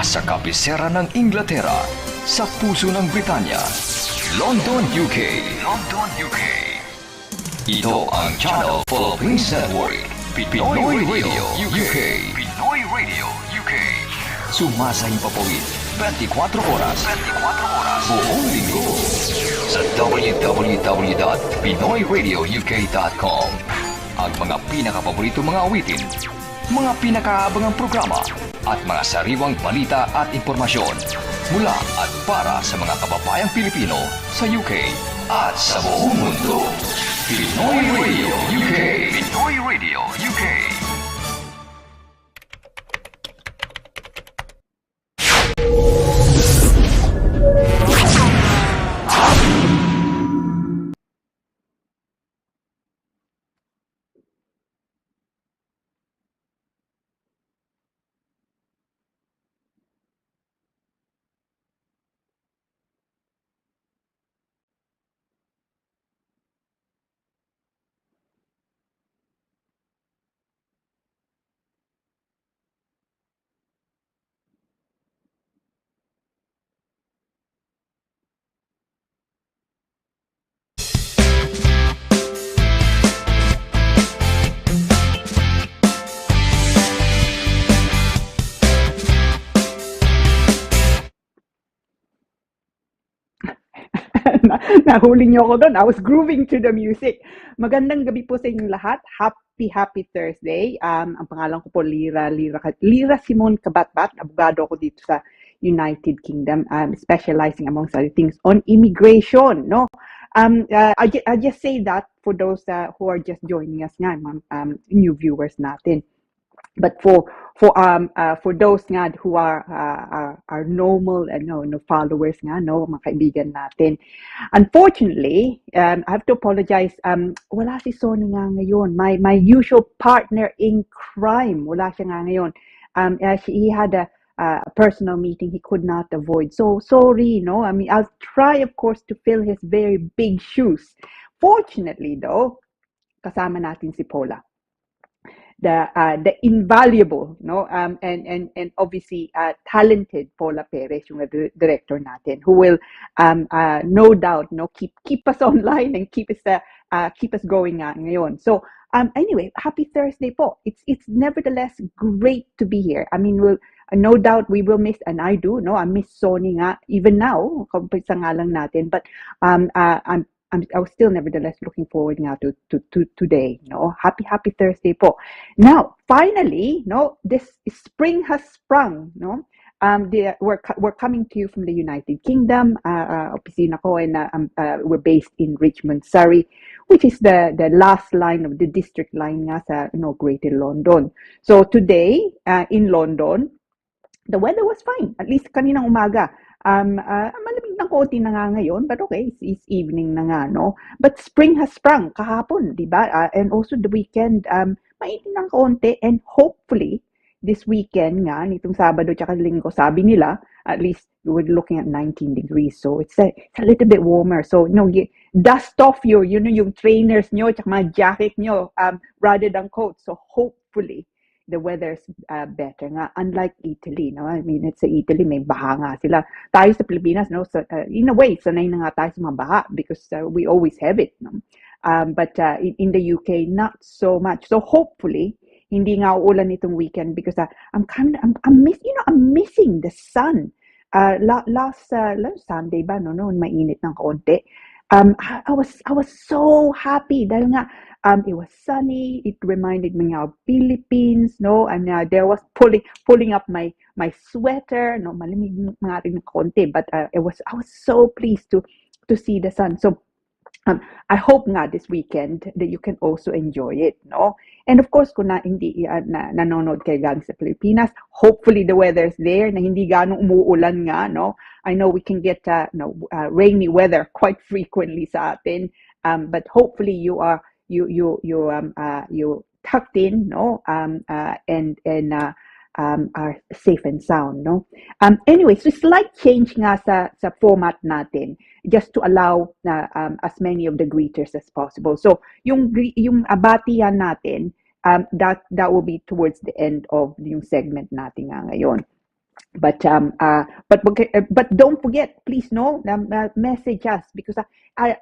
Nasa kabisera ng Inglaterra, sa puso ng Britanya, London, UK. London, UK. Ito ang Channel Philippines Network, Pinoy Radio UK. Pinoy Radio UK. Sumasahing papawid, 24 oras. 24 oras. Buong linggo. Sa www.pinoyradiouk.com. Ang mga pinakapaborito mga awitin, mga pinakaabangang programa, at mga sariwang balita at impormasyon mula at para sa mga kababayang Pilipino sa UK at sa buong mundo. Pinoy Radio UK. Pinoy Radio UK. Nahuli niyo ako doon. I was grooving to the music. Magandang gabi po sa inyong lahat. Happy Thursday. Ang pangalan ko po Lira Simon CABATBAT. Abogado ako dito sa United Kingdom, specializing amongst other things on immigration. No, I just say that for those who are just joining us nga, new viewers natin. But for those nga who are normal no followers nga, no mga kaibigan natin, unfortunately, I have to apologize. Wala si Sonny nga ngayon, my usual partner in crime. Wala siya nga ngayon. He had a personal meeting he could not avoid. So sorry, no. I mean, I'll try, of course, to fill his very big shoes. Fortunately, though, kasama natin si Paula. The invaluable, no, and obviously talented Paula Perez, yung director natin, who will no doubt keep us online and keep us going ngayon. So anyway, happy Thursday po. It's nevertheless great to be here. I mean, no doubt we will miss, and I do, no, I miss Sonny nga even now, sa nga lang natin, but I was still nevertheless looking forward now to today. No, happy Thursday po. Now, finally, no, this spring has sprung. No, we're coming to you from the United Kingdom. Opisina ko, and we're based in Richmond, Surrey, which is the last line of the district line nga sa Greater London. So today, in London, the weather was fine. At least kaninang umaga. Malamig ng konti na nga ngayon, but okay, it's evening na nga, no? But spring has sprung kahapon, di ba? And also the weekend, mainit ng konti, and hopefully, this weekend nga, nitong Sabado tsaka Linggo, sabi nila, at least we're looking at 19 degrees, so it's a little bit warmer. So, you dust off yung trainers nyo, tsaka mga jacket nyo, rather than coats. So, hopefully, the weather's better nga, unlike Italy, no? I mean, it's Italy, may baha nga sila. Tayo sa Pilipinas, no? So, in a way, sanay na nga tayo sa mga baha because we always have it, no? But in the UK, not so much. So hopefully, hindi nga uulan itong weekend because I'm missing the sun. Last Sunday ba, no, mainit ng konti. I was so happy dahil nga it was sunny. It reminded me of Philippines, no, and there was pulling up my sweater, no, malamig nga rin ng konti, but I was so pleased to see the sun. So I hope nga this weekend that you can also enjoy it, no? And of course, kung hindi nanonood kayo galing sa Pilipinas, hopefully the weather's there na hindi ganong umuulan nga, no? I know we can get rainy weather quite frequently sa atin, but hopefully you tucked in, no? And are safe and sound, no? Anyway, so slight change nga sa format natin, just to allow as many of the greeters as possible. So yung abatian natin, that will be towards the end of yung segment natin nga ngayon. But don't forget, please, no, message us, because I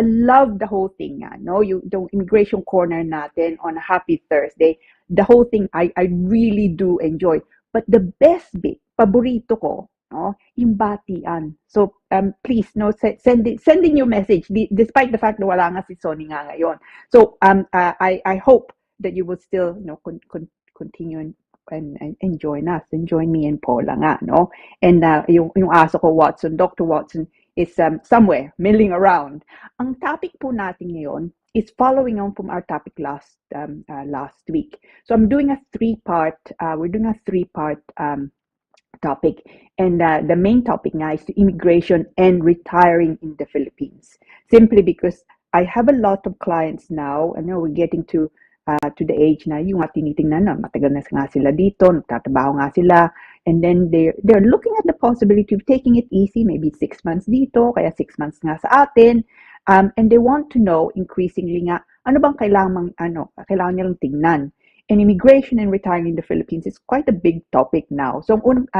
love the whole thing. No, you don't immigration corner natin on a happy Thursday. The whole thing I really do enjoy. But the best bit, paborito ko, no, yung batian. So please, no, sending your message, despite the fact na wala nga si Sonny nga ngayon. So I hope that you will still, continue and join us and join me and Paula nga, no? And yung aso ko, Watson, Dr. Watson, is somewhere milling around. Ang topic po natin ngayon is following on from our topic last week. So I'm doing a we're doing a three-part topic, and the main topic now is immigration and retiring in the Philippines. Simply because I have a lot of clients now. I know we're getting to the age na yung tinitingnan na matagal na nga sila dito, nagtatrabaho nga sila, and then they're looking at the possibility of taking it easy, maybe 6 months dito, kaya 6 months nga sa atin, and they want to know increasingly nga ano bang kailangan nilang tingnan. And immigration and retiring in the Philippines is quite a big topic now. So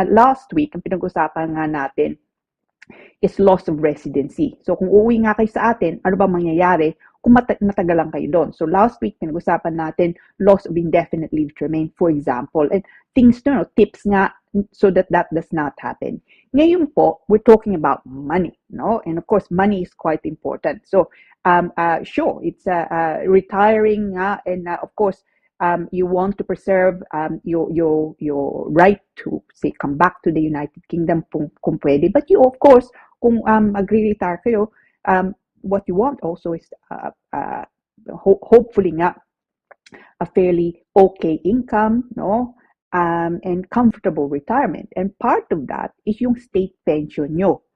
last week, ang pinag-usapan nga natin is loss of residency. So kung uuwi nga kayo sa atin, ano ba mangyayari kung natagalan kayo doon? So last week, pinag-usapan natin loss of indefinite leave to remain, for example, and things, tips nga so that does not happen. Ngayon po, we're talking about money, no? And of course, money is quite important. So sure, it's retiring nga, and of course, you want to preserve your right to, say, come back to the United Kingdom kung pwede. But you, of course, kung magre-retire kayo, what you want also is hopefully nga a fairly okay income, no? And comfortable retirement. And part of that is yung state pension nyo.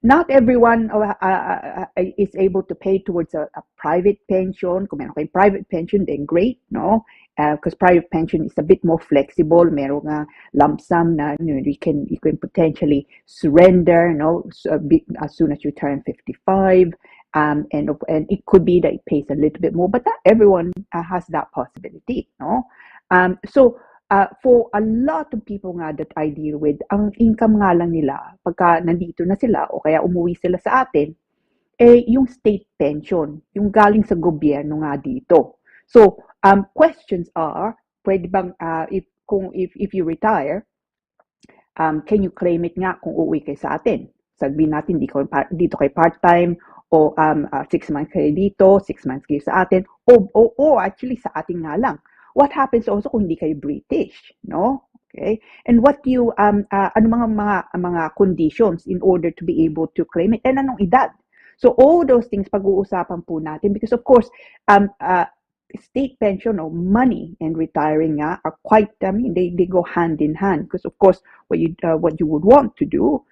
Not everyone is able to pay towards a private pension. Kung meron kayong private pension, then great, no? Because private pension is a bit more flexible. Meron nga lump sum na you can potentially surrender, no? So as soon as you turn 55, and it could be that it pays a little bit more, but not everyone has that possibility, no? So for a lot of people nga that I deal with, ang income nga lang nila pagka nandito na sila o kaya umuwi sila sa atin, yung state pension, yung galing sa gobyerno nga dito. So questions are, pwede bang if you retire, can you claim it nga kung uuwi kayo sa atin? Sabihin natin dito kayo part-time, o 6 months kayo dito, 6 months kayo sa atin, o actually sa atin nga lang. What happens also kung hindi kayo British, no? Okay? And what do you ano mga conditions in order to be able to claim it, and anong edad? So all those things pag-uusapan po natin, because of course state pension or money and retiring are quite, they go hand in hand, because of course what you would want to do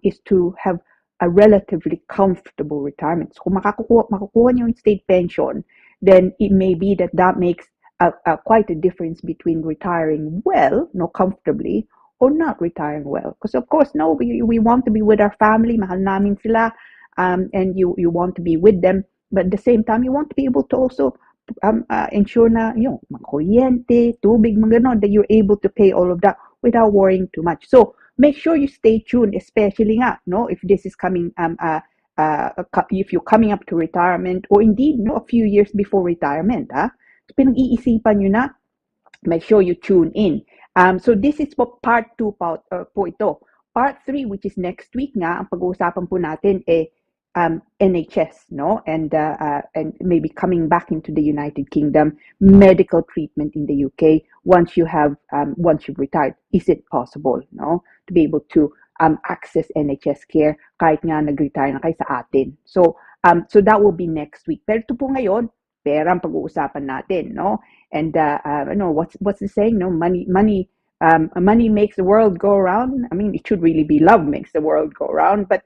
is to have a relatively comfortable retirement. So kung makukuha niyo yung state pension, then it may be that makes quite a difference between retiring well, comfortably, or not retiring well. Because of course, we want to be with our family, mahal namin sila, and you want to be with them, but at the same time, you want to be able to also ensure na yung kuryente, tubig, mga ganon, that you're able to pay all of that without worrying too much. So make sure you stay tuned, especially nga, if this is coming, if you're coming up to retirement, or indeed, a few years before retirement, pinag-iisipan nyo na, make sure you tune in. So this is for part 2 po ito. Part 3, which is next week nga, ang pag-uusapan po natin NHS, no? And maybe coming back into the United Kingdom, medical treatment in the UK once you've retired. Is it possible, no? To be able to access NHS care kahit nga nag-retire na kayo sa atin. So that will be next week. Pero ito po ngayon, pera ang pag-uusapan natin, no? And what's the saying, no? Money makes the world go around. I mean, it should really be love makes the world go around, but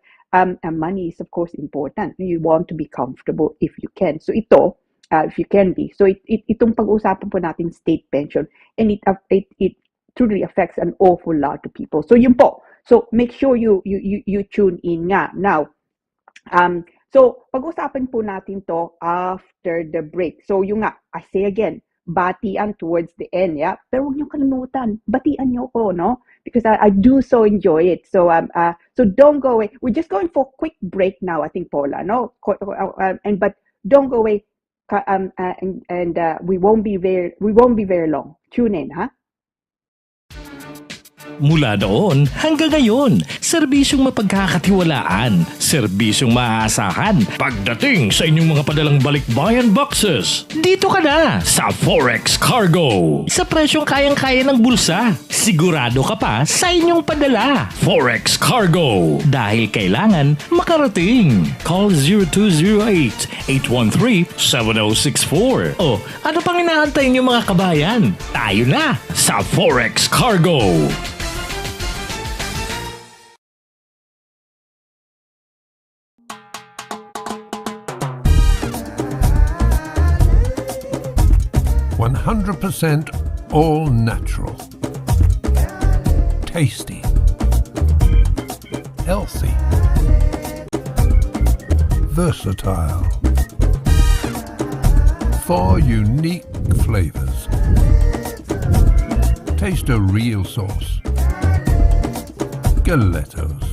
money is of course important. You want to be comfortable if you can. So ito, if you can be. So itong pag-uusapan po natin state pension, and it truly affects an awful lot of people. So yun po. So make sure you tune in nga. Now, so pag-usapan po natin to after the break. So yung nga, I say again, batian towards the end, yeah? Pero huwag niyo kalimutan, batian niyo ko, no? Because I do so enjoy it. So so don't go away. We're just going for a quick break now, I think, Paula, no? But don't go away. We won't be very long. Tune in, ha? Mula noon hanggang ngayon, serbisyong mapagkakatiwalaan, serbisyong maaasahan pagdating sa inyong mga padalang balikbayan boxes. Dito ka na sa Forex Cargo. Sa presyong kayang-kaya ng bulsa, sigurado ka pa sa inyong padala. Forex Cargo. Dahil kailangan makarating. Call 0208-813-7064. O ano pang inaantay niyo mga kabayan? Tayo na sa Forex Cargo. %100% all natural, tasty, healthy, versatile, 4 unique flavors. Taste a real sauce. Galettos.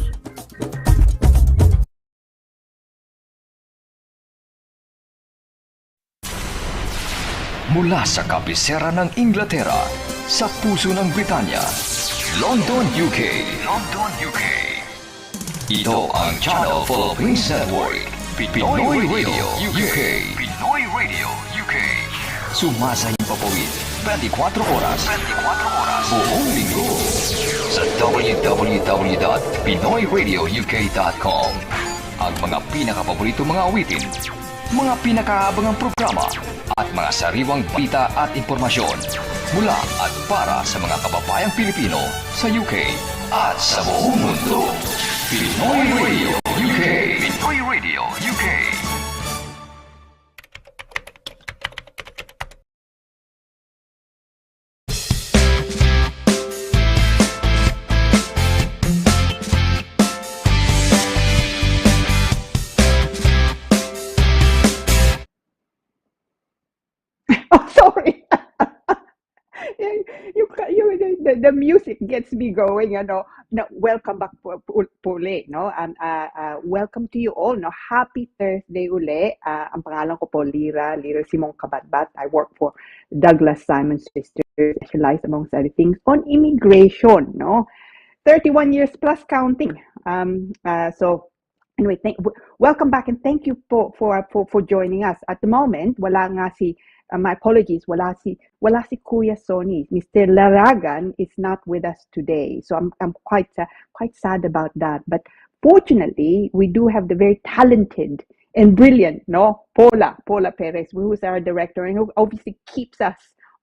Mula sa kabisera ng Inglaterra, sa puso ng Britanya, London, UK. London, UK. Ito ang Channel Philippines Network, Pinoy Radio UK. Pinoy Radio UK. Sumasayang papawid, 24 oras. 24 oras. Buong linggo. Sa www.pinoyradiouk.com. Ang mga pinakapaborito mga awitin, mga pinakaabangang programa, at mga sariwang balita at impormasyon mula at para sa mga kababayang Pilipino sa UK at sa buong mundo. Pinoy Radio UK. Pinoy Radio UK. Oh, sorry. The music gets me going, No, welcome back uli, no? Welcome to you all, no? Happy Thursday uli. Ang pangalan ko po, Lira Simon CABATBAT. I work for Douglas Simon's Sisters, specialized amongst other things on immigration, no? 31 years plus counting. So anyway, welcome back and thank you for joining us. At the moment, wala nga si my apologies, wala si Kuya Sonny. Mr. Laragan is not with us today, so I'm quite sad about that. But fortunately, we do have the very talented and brilliant, no, Paula Perez, who is our director and who obviously keeps us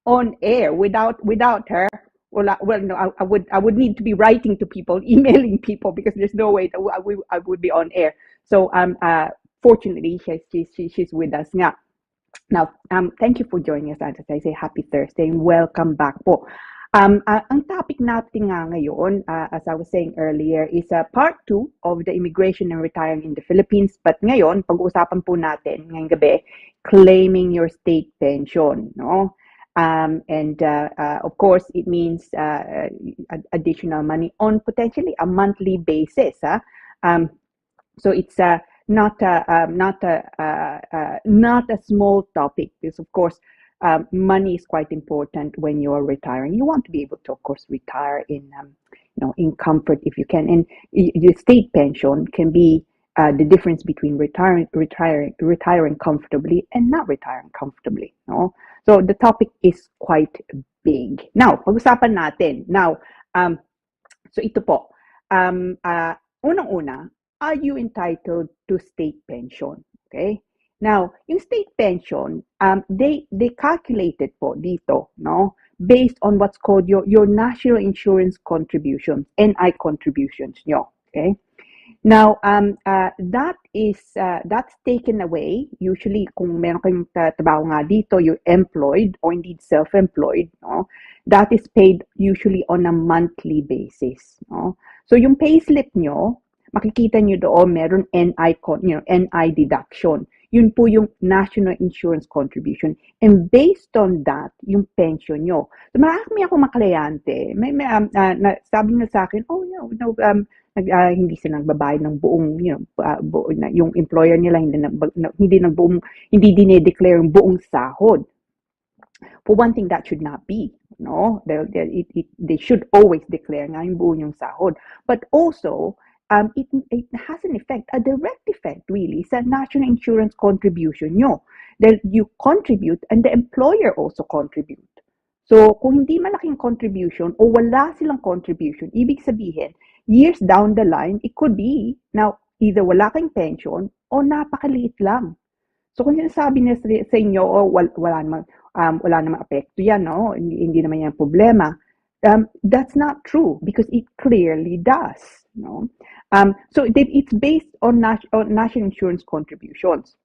on air. Without her, I would need to be writing to people, emailing people, because there's no way that I would be on air. So fortunately, she's with us now. Now, thank you for joining us. As I say, happy Thursday and welcome back po. Ang topic natin nga ngayon, as I was saying earlier, is part 2 of the immigration and retiring in the Philippines. But ngayon, pag-uusapan po natin ngayong gabi, claiming your state pension, no? Of course, it means additional money on potentially a monthly basis. So it's not a small topic, because of course money is quite important when you are retiring. You want to be able to, of course, retire in in comfort if you can, and your state pension can be the difference between retiring comfortably and not retiring comfortably. No, so the topic is quite big. Now, pag-usapan natin. Now, so ito po. Unang-una, are you entitled to state pension? Okay. Now, yung state pension, they calculated po dito, no, based on what's called your national insurance contributions, NI contributions nyo. Okay. Now, that's taken away. Usually, kung meron kayong trabaho nga dito, you're employed or indeed self-employed, no, that is paid usually on a monthly basis. No? So, yung payslip nyo, makikita nyo doon, meron NI deduction. yun po yung national insurance contribution. And based on that, yung pension nyo. So marami ako maklayante, sabi nila sa akin, hindi sila nagbabayad ng buong, yung employer nila hindi dinedeclare yung buong sahod. For one thing, that should not be. No, they should always declare nga yung buo yung sahod. But also, it has an effect, a direct effect really, sa national insurance contribution nyo. That you contribute and the employer also contribute. So, kung hindi malaking contribution o wala silang contribution, ibig sabihin, years down the line, it could be, now, either wala kang pension o napakaliit lang. So, kung sinasabi niya sa inyo, wala namang apekto yan, no? Hindi naman yan problema. That's not true because it clearly does, no? So, it's based on national insurance contributions.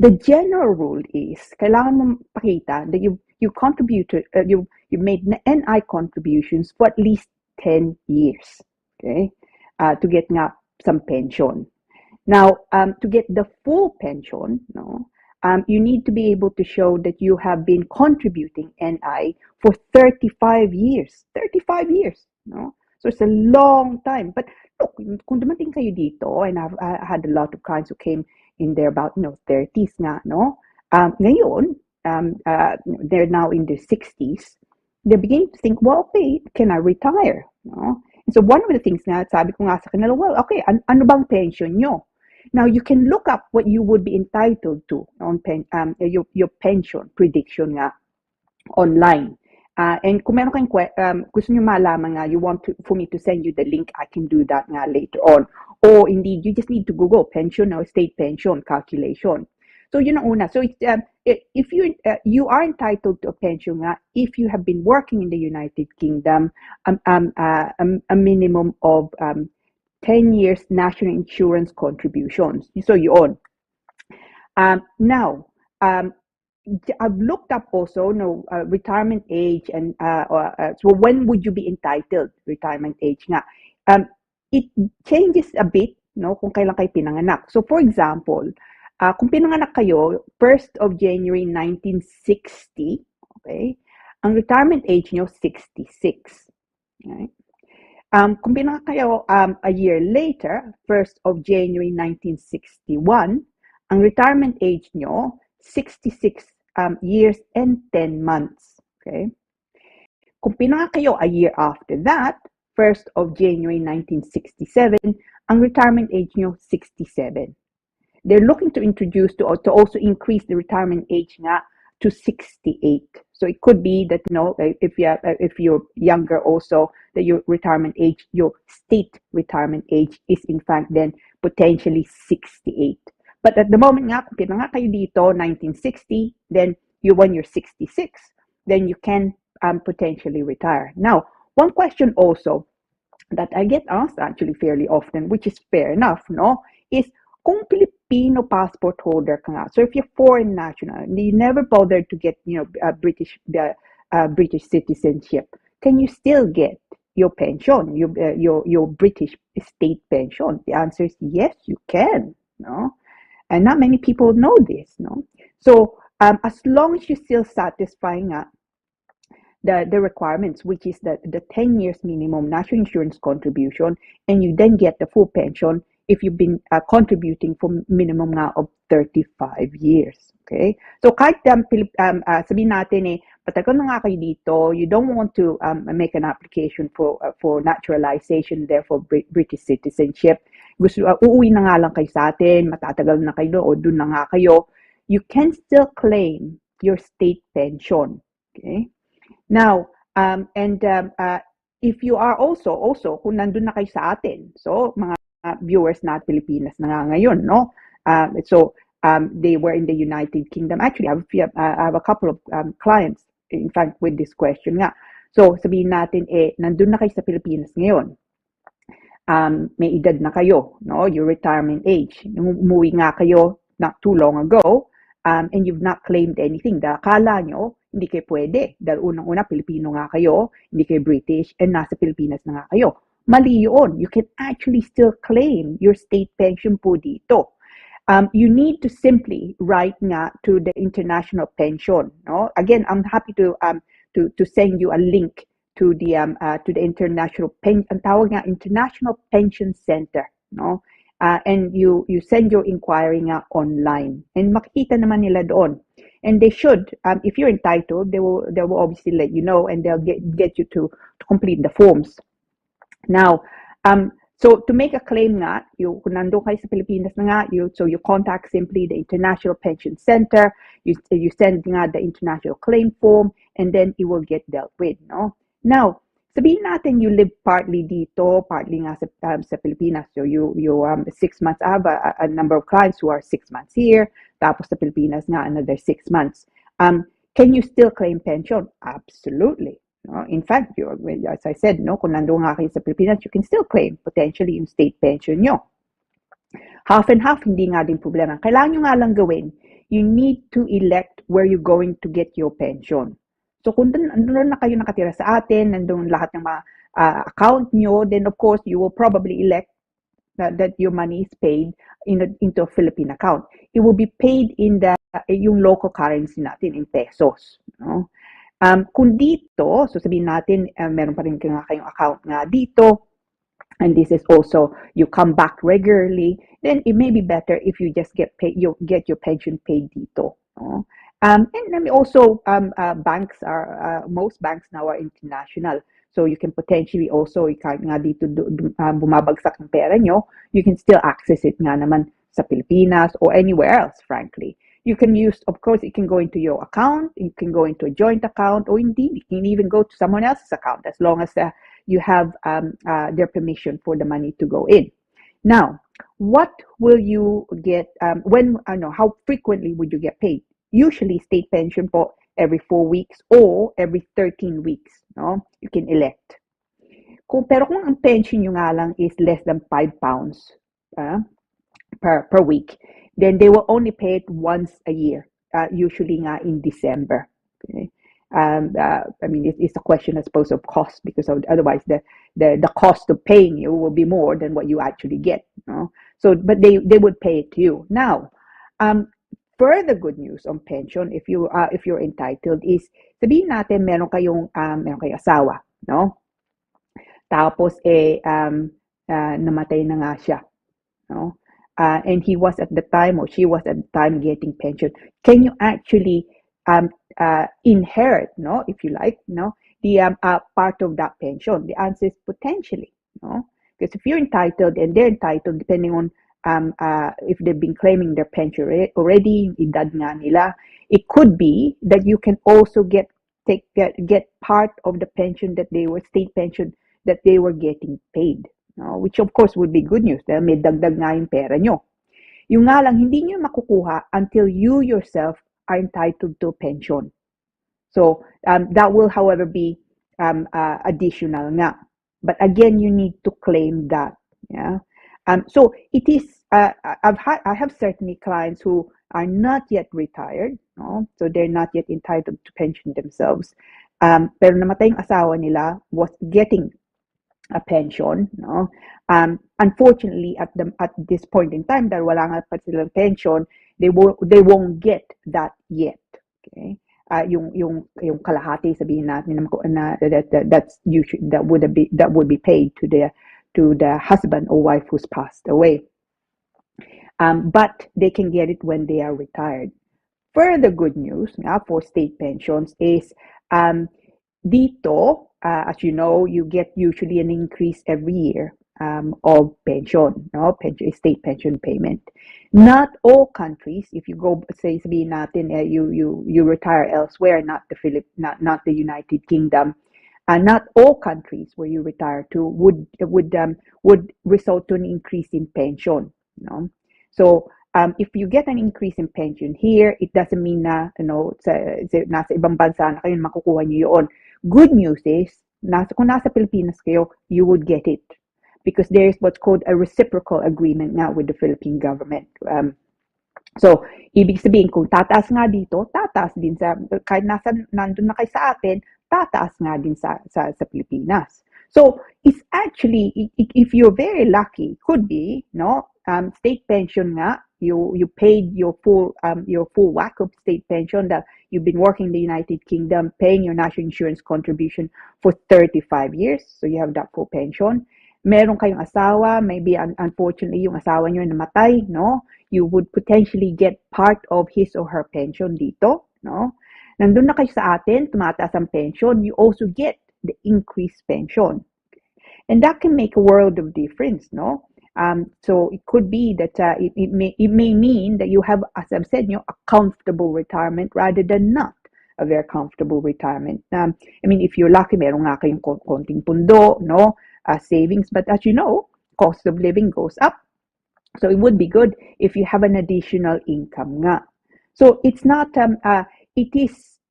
The general rule is, kailangan mo pakita that you contributed, you made NI contributions for at least 10 years, okay, to get nga some pension. Now, to get the full pension, no, you need to be able to show that you have been contributing NI for 35 years. 35 years, no? So it's a long time. But look, kung dumating kayo dito, and I've had a lot of clients who came in there about 30s nga, no? Ngayon, they're now in their 60s. They're beginning to think, well, okay, can I retire? No? And so one of the things nga, sabi ko nga sa kanila, well, okay, ano bang pension nyo? Now, you can look up what you would be entitled to on your pension prediction nga online. And kung meron kayong gusto nyo malaman nga, you want for me to send you the link, I can do that nga later on. Or indeed, you just need to Google pension or state pension calculation. So yun ang una. So if you are entitled to a pension nga, if you have been working in the United Kingdom, a minimum of 10 years national insurance contributions. So yun. Now, I've looked up also retirement age and so when would you be entitled retirement age nga. It changes a bit, no, kung kailan kayo pinanganak. So for example, kung pinanganak kayo 1st of January 1960, okay, ang retirement age nyo 66. Okay? Kung pinanganak kayo a year later, 1st of January 1961, ang retirement age nyo 66 years and 10 months. Okay? Kung pinanganak kayo a year after that, 1st of January 1967, ang retirement age nyo 67. They're looking to introduce to also increase the retirement age nga to 68. So it could be that if you're younger also, that your retirement age, your state retirement age is in fact then potentially 68. But at the moment nga, kung pinanganak kayo dito 1960, then when you're 66, then you can potentially retire. Now, one question also that I get asked actually fairly often, which is fair enough, no, is kung Filipino passport holder ka nga, so if you're foreign national, you never bothered to get British citizenship, can you still get your pension, your British state pension? The answer is yes, you can, no, and not many people know this, no. So as long as you still satisfying the requirements, which is the 10 years minimum national insurance contribution, and you then get the full pension if you've been contributing for minimum nga of 35 years. Okay? So kahit sabihin natin patagal na nga kayo dito, you don't want to make an application for naturalization, therefore British citizenship, uuwi na nga lang kayo sa atin, matatagal na kayo o dun na nga kayo, you can still claim your state pension. Okay? Now, if you are also kung nandun na kayo sa atin, so mga viewers na Pilipinas na nga ngayon, no? They were in the United Kingdom. Actually, I have a couple of clients, in fact, with this question nga. So, sabihin natin, nandun na kayo sa Pilipinas ngayon. May edad na kayo, no? Your retirement age. Umuwi nga kayo not too long ago, and you've not claimed anything. Dahil akala nyo, hindi kayo pwede. Dahil unang-una, Pilipino nga kayo, hindi kayo British, and nasa Pilipinas na nga kayo. Mali yun. You can actually still claim your state pension po dito. You need to simply write nga to the international pension. No? Again, I'm happy to send you a link to the international ang tawag nga International Pension Center. No? And you send your inquiry nga online, and makikita naman nila doon. And they should, if you're entitled, they will obviously let you know, and they'll get you to complete the forms. Now, so to make a claim nga, kung nandun kayo sa Pilipinas na nga, so you contact simply the International Pension Center, you send nga the international claim form, and then it will get dealt with, no? Now, sabihin natin you live partly dito, partly nga sa Pilipinas. So you 6 months. I have a number of clients who are 6 months here, tapos sa Pilipinas nga another 6 months. Can you still claim pension? Absolutely. No? In fact, as I said, no, kung nandun nga kayo sa Pilipinas, you can still claim potentially yung state pension nyo. Half and half, hindi nga din problema. Kailangan nyo nga lang gawin, you need to elect where you're going to get your pension. So kung nandun na kayo nakatira sa atin, nandun lahat ng mga account nyo, then of course, you will probably elect that your money is paid into a Philippine account. It will be paid in yung local currency natin, in pesos. No? Kung dito, so sabihin natin, meron pa rin kayong account nga dito, and this is also, you come back regularly, then it may be better if you just get your pension paid dito. No? And then also, banks most banks now are international. So you can potentially also, kahit nga dito bumabagsak ng pera nyo, you can still access it nga naman sa Pilipinas or anywhere else, frankly. You can use, of course, it can go into your account, it can go into a joint account, or indeed, it can even go to someone else's account, as long as you have their permission for the money to go in. Now, what will you get, how frequently would you get paid? Usually, state pension po every 4 weeks or every 13 weeks. No? You can elect. Pero kung ang pension nyo nga lang is less than £5 per week, then they will only pay it once a year, usually nga in December. Okay? I mean, it's a question, I suppose, of cost, because otherwise the cost of paying you will be more than what you actually get. No? So, but they would pay it to you. Now, further good news on pension, if you're entitled, is sabihin natin meron kayong asawa, no? Tapos namatay na nga siya, no? And he was at the time, or she was at the time, getting pension. Can you actually inherit, no, if you like, no, the part of that pension? The answer is potentially, no, because if you're entitled and they're entitled, depending on if they've been claiming their pension already, edad nga nila, it could be that you can also get part of the pension state pension that they were getting paid. No? Which of course would be good news dahil may dagdag nga yung pera nyo. Yung nga lang, hindi nyo makukuha until you yourself are entitled to pension. So that will, however, be additional nga. But again, you need to claim that. Yeah. So it is. I have certainly clients who are not yet retired, no? So they're not yet entitled to pension themselves. Pero namatay yung asawa nila, was getting a pension, no? Unfortunately, at this point in time, dahil wala nga pa silang pension, they won't get that yet. Okay, yung kalahati, sabihin natin na that would be paid to the husband or wife who's passed away. But they can get it when they are retired. Further good news for state pensions is dito, as you know, you get usually an increase every year of pension, no? State pension payment. Not all countries, if you go, say, sabihin natin, you retire elsewhere, not the United Kingdom, not all countries where you retire to would result to an increase in pension, no? So if you get an increase in pension here, it doesn't mean na, nasa ibang bansa na kayo makukuha niyo yun. Good news is, kung nasa Pilipinas kayo, you would get it. Because there is what's called a reciprocal agreement now with the Philippine government. So, ibig sabihin, kung tataas nga dito, tataas din kahit nandun na kayo sa atin, tataas nga din sa Pilipinas. So, it's actually, if you're very lucky, could be, no, state pension nga, you paid your full whack of state pension, that you've been working in the United Kingdom, paying your national insurance contribution for 35 years, so you have that full pension. Meron kayong asawa, maybe unfortunately yung asawa nyo namatay, no? You would potentially get part of his or her pension dito, no? Nandun na kayo sa atin, tumataas ang pension, you also get the increased pension. And that can make a world of difference, no? So it could be that it may mean that you have, as I've said, a comfortable retirement rather than not a very comfortable retirement. I mean, if you're lucky, meron nga kayong konting pundo, no? Savings, but as you know, cost of living goes up. So it would be good if you have an additional income nga. So it's not,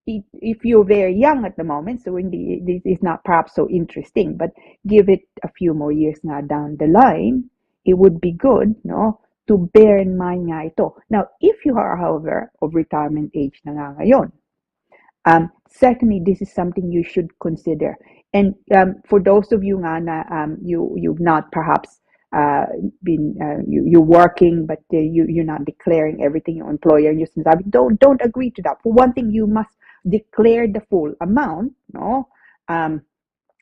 if you're very young at the moment, so this is not perhaps so interesting, but give it a few more years nga down the line, it would be good, no, to bear in mind nga ito. Now, if you are, however, of retirement age na nga ngayon, certainly this is something you should consider. And for those of you nga na you've not perhaps been you're working, but you're not declaring everything your employer yung sinasabi, don't agree to that. For one thing, you must declare the full amount, no?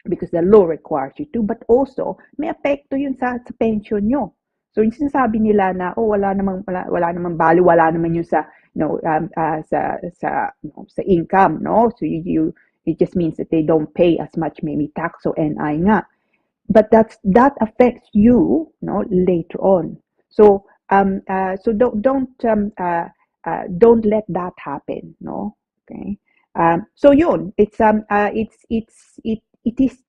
Because the law requires you to, but also may apekto yun sa pension nyo. So yung sinasabi nila na wala namang value, wala naman yun sa sa income, no? So it just means that they don't pay as much maybe tax o NI nga. But that affects you, no, later on. So so don't let that happen, no? Okay. So yun, it is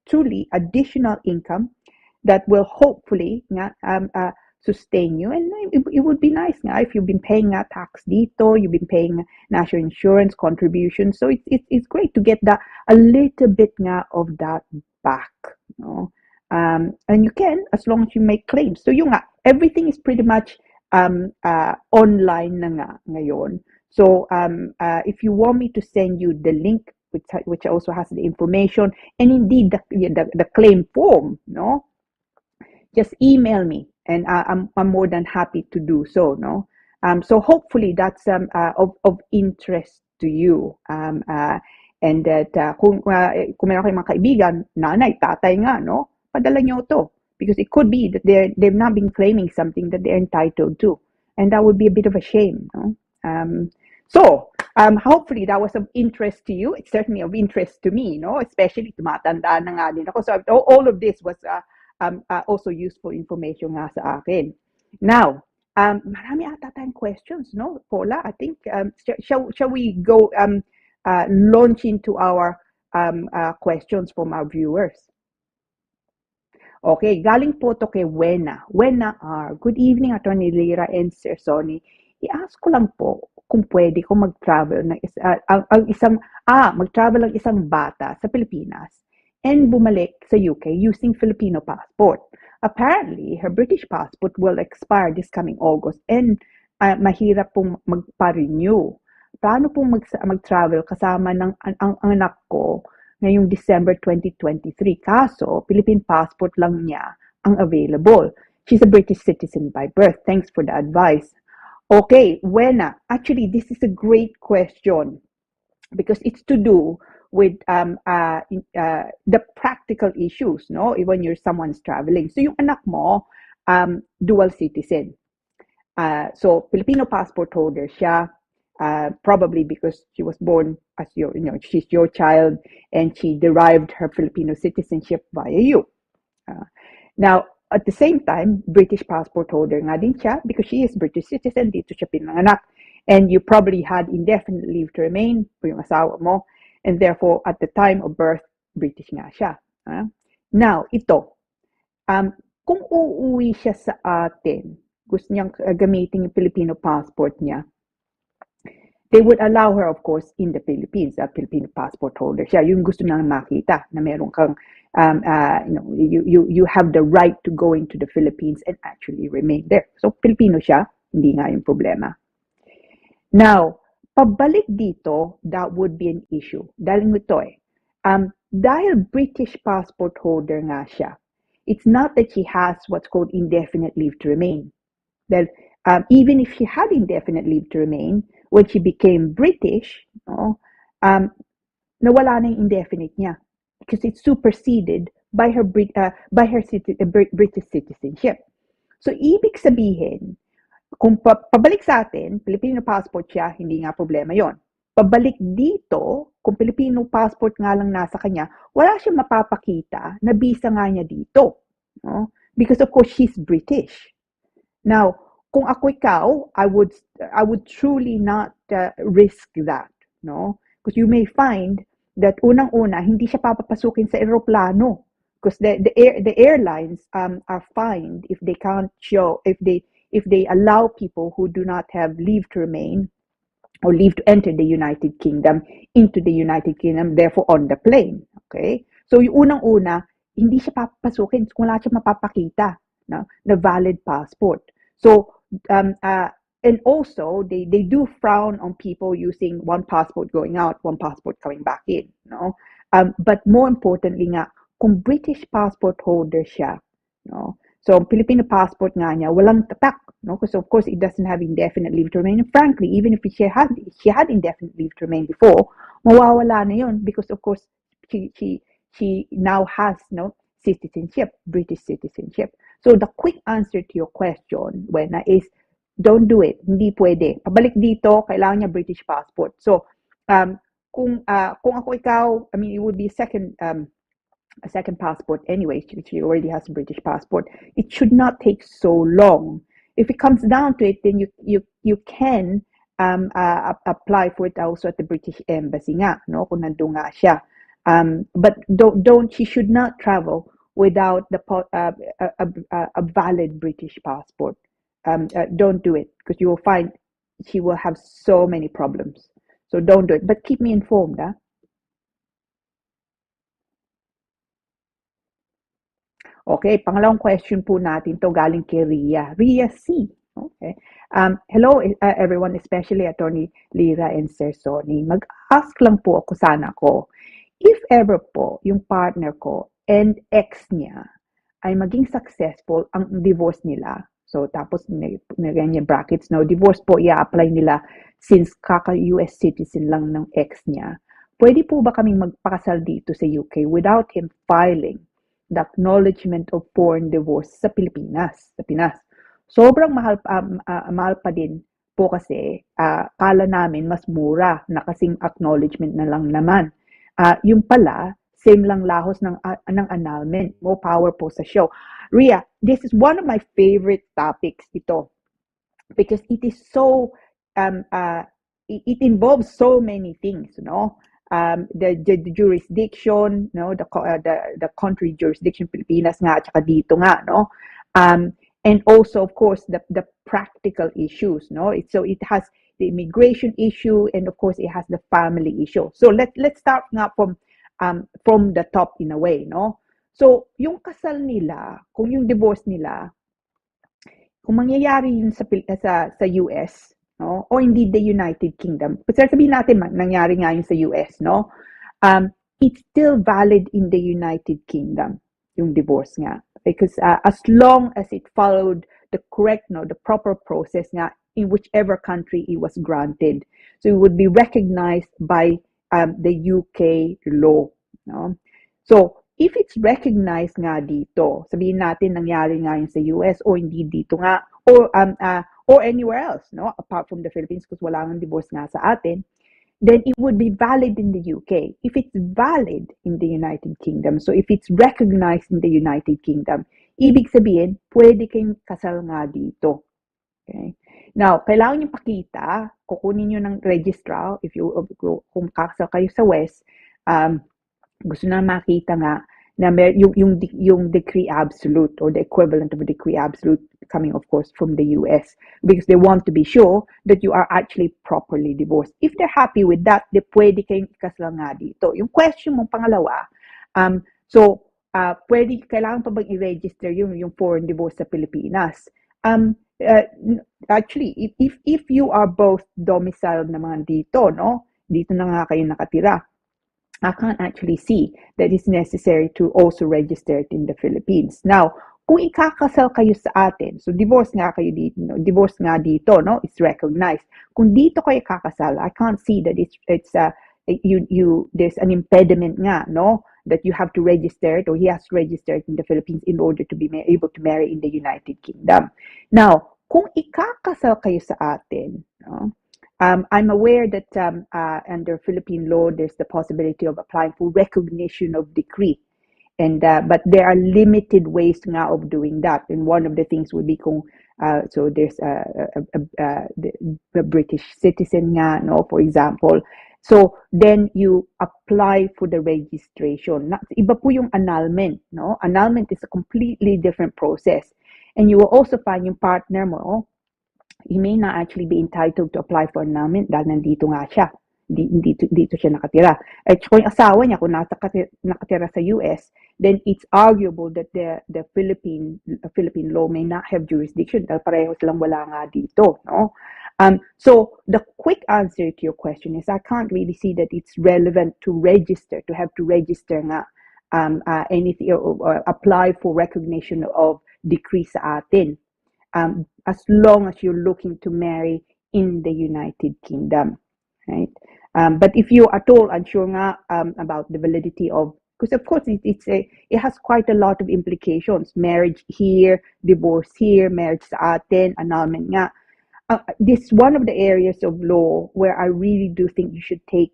truly additional income that will hopefully sustain you, and it would be nice nga if you've been paying tax dito, you've been paying national insurance contributions, so it's great to get that a little bit nga of that back, no? And you can, as long as you make claims. So yung everything is pretty much online na nga ngayon. So if you want me to send you the link, which also has the information and indeed the claim form, no, just email me, and I'm more than happy to do so, no. So hopefully that's of interest to you, and that kung meron kayong mga kaibigan, nanay, tatay nga, no, padala nyo to, because it could be that they've not been claiming something that they're entitled to, and that would be a bit of a shame, no. So hopefully that was of interest to you. It's certainly of interest to me, no, especially tumatanda na nga din ako. So all of this was also useful information nga sa akin. Now, marami ata tayong questions, no, Paula? I think shall we go launch into our questions from our viewers? Okay, galing po to kay Wena. Wena R. Good evening, Attorney Lira and Sir Sonny. I-ask ko lang po kung pwede ko mag-travel ng mag-travel ang isang bata sa Pilipinas and bumalik sa UK using Filipino passport. Apparently, her British passport will expire this coming August and mahirap pong magpa-renew. Paano pong mag-travel kasama ng ang anak ko ngayong December 2023? Kaso, Philippine passport lang niya ang available. She's a British citizen by birth. Thanks for the advice. Okay, Wena, actually, this is a great question because it's to do with the practical issues, no? When someone's traveling. So yung anak mo, dual citizen. So Filipino passport holder siya, probably because she was born as she's your child and she derived her Filipino citizenship via you. Now, at the same time, British passport holder nga din siya because she is British citizen, dito siya pinanganak. And you probably had indefinite leave to remain for yung asawa mo. And therefore, at the time of birth, British nga siya. Now, ito. Kung uuwi siya sa atin, gusto niyang gamitin yung Filipino passport niya, they would allow her, of course, in the Philippines, a Filipino passport holder siya. Yung gusto nang makita na meron kang, you have the right to go into the Philippines and actually remain there. So, Filipino siya, hindi nga yung problema. Now, pabalik dito, that would be an issue. Dahil ito dahil British passport holder nga siya, it's not that she has what's called indefinite leave to remain. Dahil even if she had indefinite leave to remain, when she became British, no, nawala na yung indefinite niya because it's superseded by her British citizenship. So ibig sabihin, kung pabalik sa atin, Filipino passport siya, hindi nga problema yon. Pabalik dito, kung Filipino passport nga lang nasa kanya, wala siyang mapapakita na visa nga niya dito. No? Because of course, she's British. Now, kung ako ikaw, I would truly not risk that. No? Because you may find that unang-una, hindi siya papapasukin sa eroplano. Because the airlines are fined if they can't show, if they allow people who do not have leave to remain or leave to enter the United Kingdom into the United Kingdom, therefore on the plane. Okay? So yung unang-una, hindi siya papapasukin kung wala siya mapapakita na valid passport. So, and also, they do frown on people using one passport going out, one passport coming back in. No? But more importantly nga, kung British passport holder siya, no? So, Filipino passport nga niya, walang tatak, no? Because of course, it doesn't have indefinite leave to remain. And frankly, even if she had indefinite leave to remain before, mawawala na yun because of course, she now has no citizenship, British citizenship. So, the quick answer to your question, Wena, is don't do it. Hindi pwede. Pabalik dito, kailangan niya British passport. So, kung ako ikaw, I mean, it would be a second passport anyway. She already has a British passport. It should not take so long. If it comes down to it, then you can apply for it also at the British Embassy nga, no? Kung nandun nga siya. But she should not travel without a valid British passport. Don't do it because you will find she will have so many problems. So don't do it. But keep me informed, ah. Okay, pangalawang question po natin to galing kay Ria. Ria C. Okay. Hello everyone, especially Attorney Lira and Sir Sonny. Mag-ask lang po ako sana ko, if ever po yung partner ko and ex niya ay maging successful ang divorce nila, so tapos nilagyan niya brackets, no, divorce po i-apply nila since kaka-US citizen lang ng ex niya, pwede po ba kaming magpakasal dito sa UK without him filing the acknowledgement of foreign divorce sa Pilipinas, sa Pinas? Sobrang mahal pa din po kasi kala namin mas mura na kasing acknowledgement na lang naman. Yung pala, same lang lahos ng annulment. More power po sa show. Ria, this is one of my favorite topics ito because it is so, it involves so many things, you know. The jurisdiction, no, the country jurisdiction, Pilipinas nga, at saka dito nga, no. And also, of course, the practical issues, no. So it has the immigration issue, and of course, it has the family issue. So let's start nga from the top in a way, no. So yung kasal nila, kung yung divorce nila, kung mangyayari yun sa US, no, or indeed the United Kingdom, kasi sabihin natin nangyari nga yun sa US, no, it's still valid in the United Kingdom, yung divorce nga, because as long as it followed the correct, no, the proper process nga in whichever country it was granted, so it would be recognized by the UK law, no. So if it's recognized nga dito, sabihin natin nangyari nga yun sa US or indeed dito nga, or anywhere else, no, apart from the Philippines, because wala nang divorce nga sa atin, then it would be valid in the UK. If it's valid in the United Kingdom, so if it's recognized in the United Kingdom, ibig sabihin, pwede kayong kasal nga dito. Okay? Now, kailangan nyo pakita, kukunin nyo ng registrar, kung kakasal kayo sa West, gusto na makita nga na yung decree absolute or the equivalent of a decree absolute coming, of course, from the US, because they want to be sure that you are actually properly divorced. If they're happy with that, they pwede kayong ikasal nga dito. Yung question mong pangalawa, kailangan pa bang i-register yung foreign divorce sa Pilipinas? Actually, if you are both domiciled naman dito, no, dito na nga kayo nakatira, I can't actually see that it's necessary to also register it in the Philippines. Now, kung ikakasal kayo sa atin, so divorce nga kayo dito, no? Divorce nga dito, no? It's recognized. Kung dito kayo kakasal, I can't see that there's an impediment nga, no? That you have to register it, or he has to register it in the Philippines in order to be able to marry in the United Kingdom. Now, kung ikakasal kayo sa atin, no? I'm aware that under Philippine law, there's the possibility of applying for recognition of decree. And but there are limited ways nga of doing that. And one of the things would be kung so there's the British citizen nga, no, for example. So then you apply for the registration. Iba po yung annulment, no? Annulment is a completely different process. And you will also find yung partner mo, he may not actually be entitled to apply for annulment dahil nandito nga siya. Dito siya nakatira. At kung yung asawa niya, kung nakatira sa US, then it's arguable that the Philippine law may not have jurisdiction dahil pareho silang wala nga dito, no? So the quick answer to your question is I can't really see that it's relevant to have to register nga anything or apply for recognition of decree sa atin, as long as you're looking to marry in the United Kingdom, right? But if you at all unsure nga about the validity of, because of course it has quite a lot of implications, marriage here, divorce here, marriage sa atin, annulment nga. This is one of the areas of law where I really do think you should take,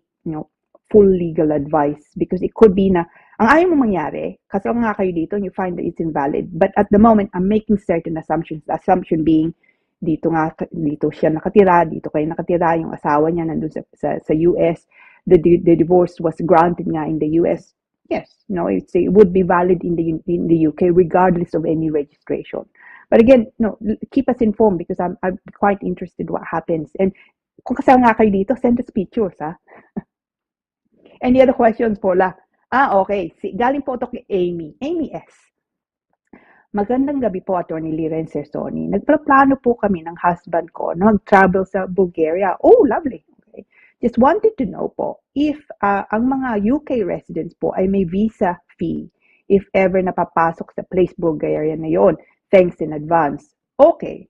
full legal advice, because it could be na ang ayaw mo mangyari, kasal nga kayo dito and you find that it's invalid. But at the moment, I'm making certain assumptions. The assumption being, dito siya nakatira, dito kayo nakatira, yung asawa niya nandun sa US, the divorce was granted nga in the US. Yes, it would be valid in the UK regardless of any registration. But again, keep us informed, because I'm quite interested what happens. And kung kasal nga kayo dito, send us pictures, ha? Any other questions, Paula? Okay. Galing po ito kay Amy. Amy S. Magandang gabi po, Attorney Lira and Sir Sonny. Nagplano po kami ng husband ko na mag-travel sa Bulgaria. Oh, lovely. Okay. Just wanted to know po if ang mga UK residents po ay may visa fee if ever napapasok sa place Bulgaria na yon. Thanks in advance. Okay.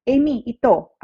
Amy, ito.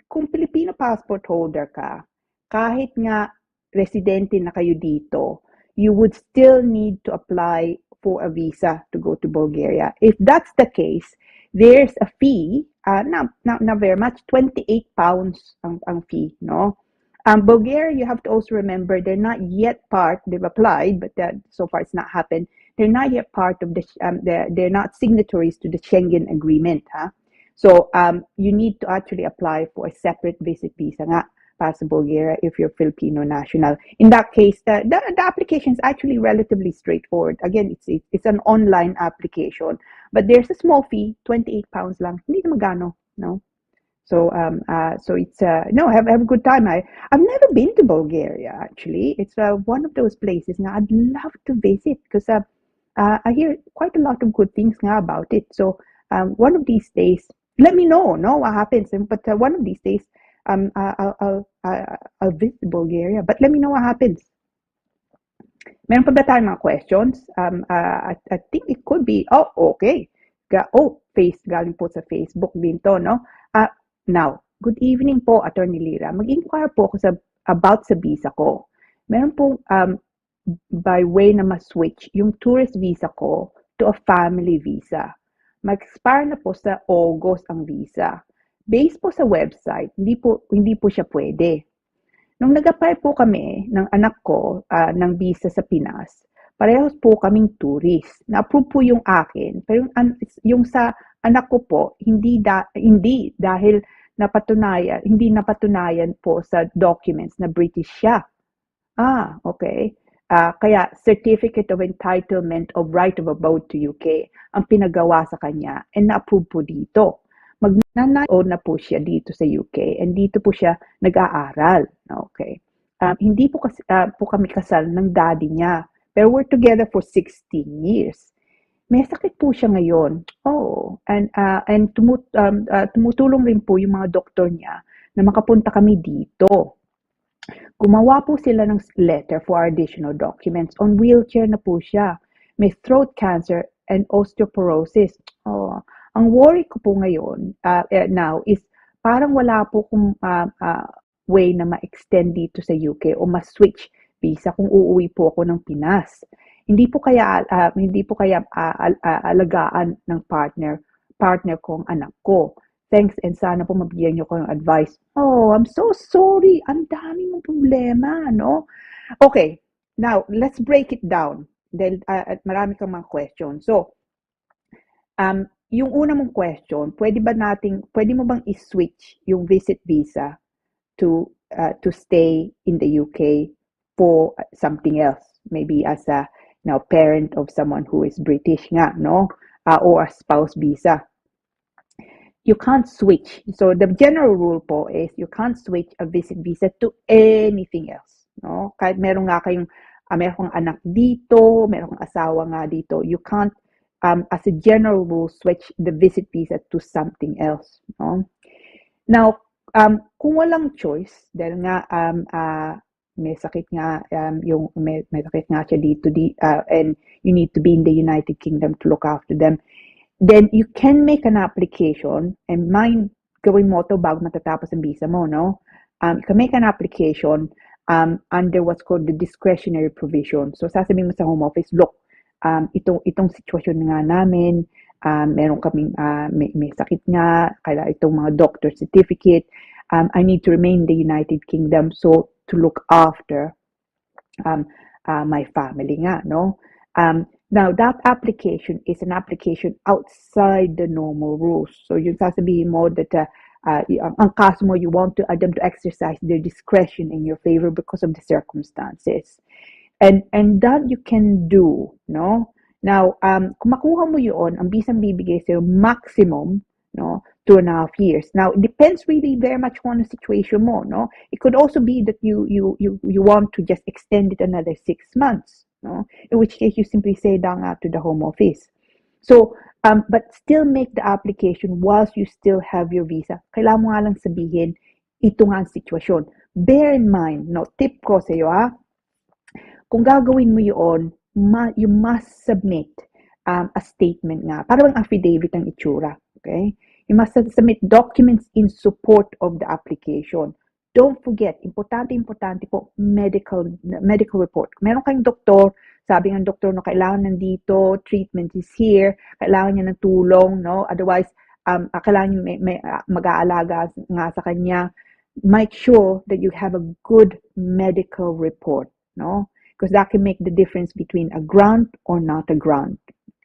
Kung Filipino passport holder ka, kahit nga residente na kayo dito, you would still need to apply for a visa to go to Bulgaria. If that's the case, there's a fee, not very much, 28 pounds ang fee, no? Bulgaria, you have to also remember, they're not yet part, they've applied, but so far it's not happened. They're not yet part of they're not signatories to the Schengen agreement, huh? So you need to actually apply for a separate visit visa nga para sa Bulgaria if you're Filipino national. In that case, the application is actually relatively straightforward. Again, it's an online application, but there's a small fee, 28 pounds lang. Hindi na magano, no? So it's have a good time. I've never been to Bulgaria actually. It's one of those places now I'd love to visit, because I hear quite a lot of good things now about it. So one of these days, let me know what happens. But one of these days, I'll visit Bulgaria. But let me know what happens. Meron pa ba tayong mga questions? I think it could be. Oh, okay. Galing po sa Facebook din to, no? Now, good evening po, Attorney Lira. Mag-inquire po ako about sa visa ko. Meron po by way na ma-switch yung tourist visa ko to a family visa. Mag-expire na po sa August ang visa. Based po sa website, hindi po siya pwede. Nung nag-apply po kami ng anak ko ng visa sa Pinas, parehos po kaming tourist. Na-approve po yung akin, pero yung sa anak ko po, hindi dahil hindi napatunayan po sa documents na British siya. Okay. Kaya Certificate of Entitlement of Right of Abode to UK ang pinagawa sa kanya and na-approve po dito. Magnanay-on na po siya dito sa UK and dito po siya nag-aaral. Okay. Hindi po kami kasal ng daddy niya, pero we're together for 16 years. May sakit po siya ngayon. And tumutulong rin po yung mga doktor niya na makapunta kami dito. Gumawa po sila ng letter for additional documents. On wheelchair na po siya. may throat cancer, and osteoporosis. Oh, ang worry ko po ngayon, now is parang wala po kung way na ma-extend dito sa UK o ma-switch visa kung uuwi po ako ng Pinas. Hindi po kaya alagaan ng partner ko ang anak ko. Thanks, and sana po mabigyan niyo ko ng advice. Oh, I'm so sorry. Ang dami mong problema, no? Okay, now let's break it down. Dahil marami kang mga questions. So, yung una mong question, pwede mo bang i-switch yung visit visa to stay in the UK for something else? Maybe as a parent of someone who is British nga, no? Or a spouse visa. You can't switch. So the general rule po is you can't switch a visit visa to anything else, no? Kahit meron kang anak dito, meron kang asawa nga dito, you can't as a general rule switch the visit visa to something else, no? Now, kung walang choice dahil nga may sakit nga may sakit nga siya dito and you need to be in the United Kingdom to look after them, then you can make an application, and gawin mo to bago matatapos ang visa mo, no? You can make an application under what's called the discretionary provision. So sasabihin mo sa Home Office, look, itong sitwasyon nga namin, meron kaming may sakit nga, kaya itong mga doctor certificate, I need to remain in the United Kingdom so to look after my family nga, no? Now, that application is an application outside the normal rules. So, yung sasabihin mo that ang kaso mo, you want them to exercise their discretion in your favor because of the circumstances. And that you can do, no? Now, kung makuha mo yun, ang bisang bibigay sa'yo maximum, no, 2.5 years. Now, it depends really very much on the situation mo, no? It could also be that you want to just extend it another 6 months, no? In which case, you simply say down to the Home Office. So, but still make the application whilst you still have your visa. Kailangan mo nga lang sabihin, ito nga ang sitwasyon. Bear in mind, no, tip ko sa iyo, kung gagawin mo yun, you must submit a statement nga. Parang affidavit ang itsura. Okay? You must submit documents in support of the application. Don't forget, importante po, medical report. Meron kayong doktor, sabi ng doktor na kailangan nandito, treatment is here, kailangan niya ng tulong, no? Otherwise, kailangan niya may mag-aalaga nga sa kanya. Make sure that you have a good medical report, no? Because that can make the difference between a grant or not a grant.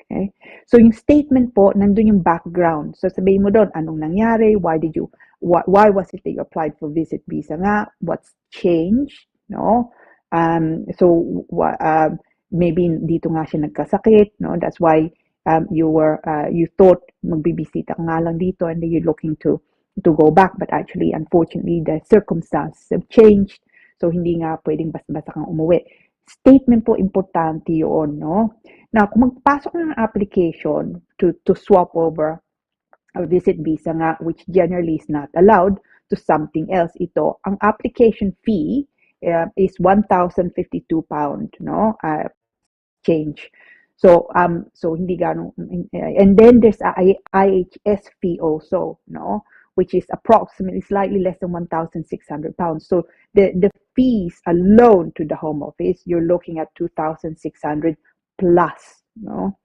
Okay? So yung statement po, nandun yung background. So sabihin mo doon, anong nangyari? Why was it that you applied for visit visa nga? What's changed? No? Maybe dito nga siya nagkasakit, no? That's why you thought magbibisita ka nga lang dito and then you're looking to go back, but actually unfortunately the circumstances have changed. So hindi nga pwedeng basta-basta kang umuwi. Statement po importante 'yon, no? Now, kung magpasok ng application to swap over a visit visa nga, which generally is not allowed, to something else, ito, ang application fee is £1,052, no? Change. So hindi ganong, and then there's a IHS fee also, no? Which is approximately slightly less than £1,600. So the fees alone to the Home Office, you're looking at 2,600 plus, no?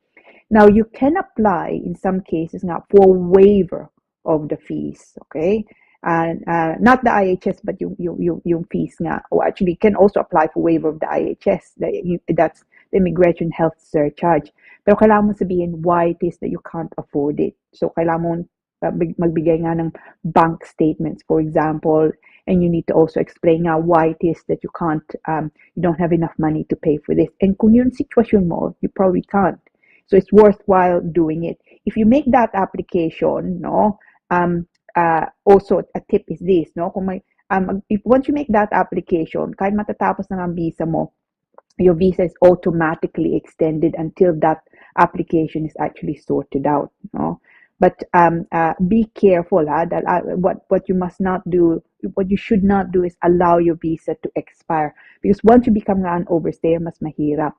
Now, you can apply in some cases now for waiver of the fees, okay? And not the IHS, but yung fees nga. Or actually, you can also apply for waiver of the IHS. That's the Immigration Health Surcharge. Pero kailangan mo sabihin why it is that you can't afford it. So, kailangan mo magbigay nga ng bank statements, for example, and you need to also explain nga why it is that you can't, you don't have enough money to pay for this. And kung yun sitwasyon mo, you probably can't. So it's worthwhile doing it. If you make that application, no, also a tip is this, no, kung may, once you make that application, kahit matatapos na ang visa mo, your visa is automatically extended until that application is actually sorted out, no. But be careful, that what you must not do, what you should not do is allow your visa to expire. Because once you become an overstayer, mas mahirap.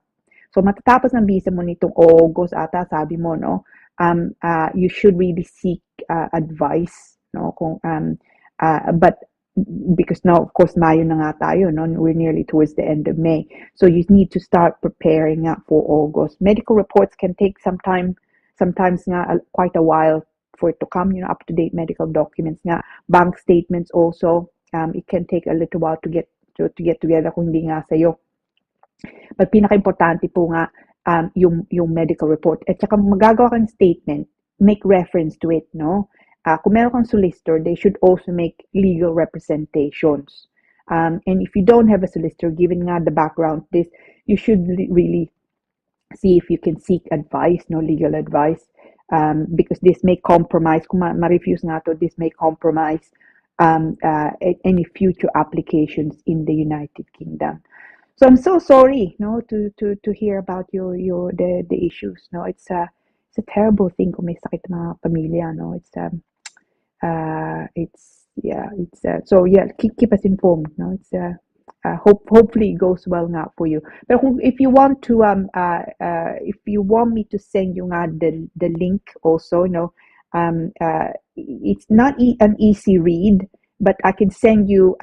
So matatapos ng visa mo nitong August ata, sabi mo, no? You should really seek advice, no? But because now, of course, Mayo na nga tayo, no? We're nearly towards the end of May. So you need to start preparing for August. Medical reports can take some time, sometimes nga, quite a while for it to come, up-to-date medical documents nga. Bank statements also, it can take a little while to get together kung hindi nga sa'yo. But pinaka-importante po nga, yung medical report. At saka magagawa kang statement, make reference to it, no? Kung meron kang solicitor, they should also make legal representations. And if you don't have a solicitor, given nga the background this, you should really see if you can seek advice, no, legal advice, because this may compromise, kung ma-refuse nga to, this may compromise any future applications in the United Kingdom. So I'm so sorry, no, to hear about the issues. No, it's a terrible thing kung may sakit mga pamilya. No, so yeah, keep us informed. No, it's hopefully it goes well nga for you. But if you want to if you want me to send you nga the link also, it's not an easy read, but I can send you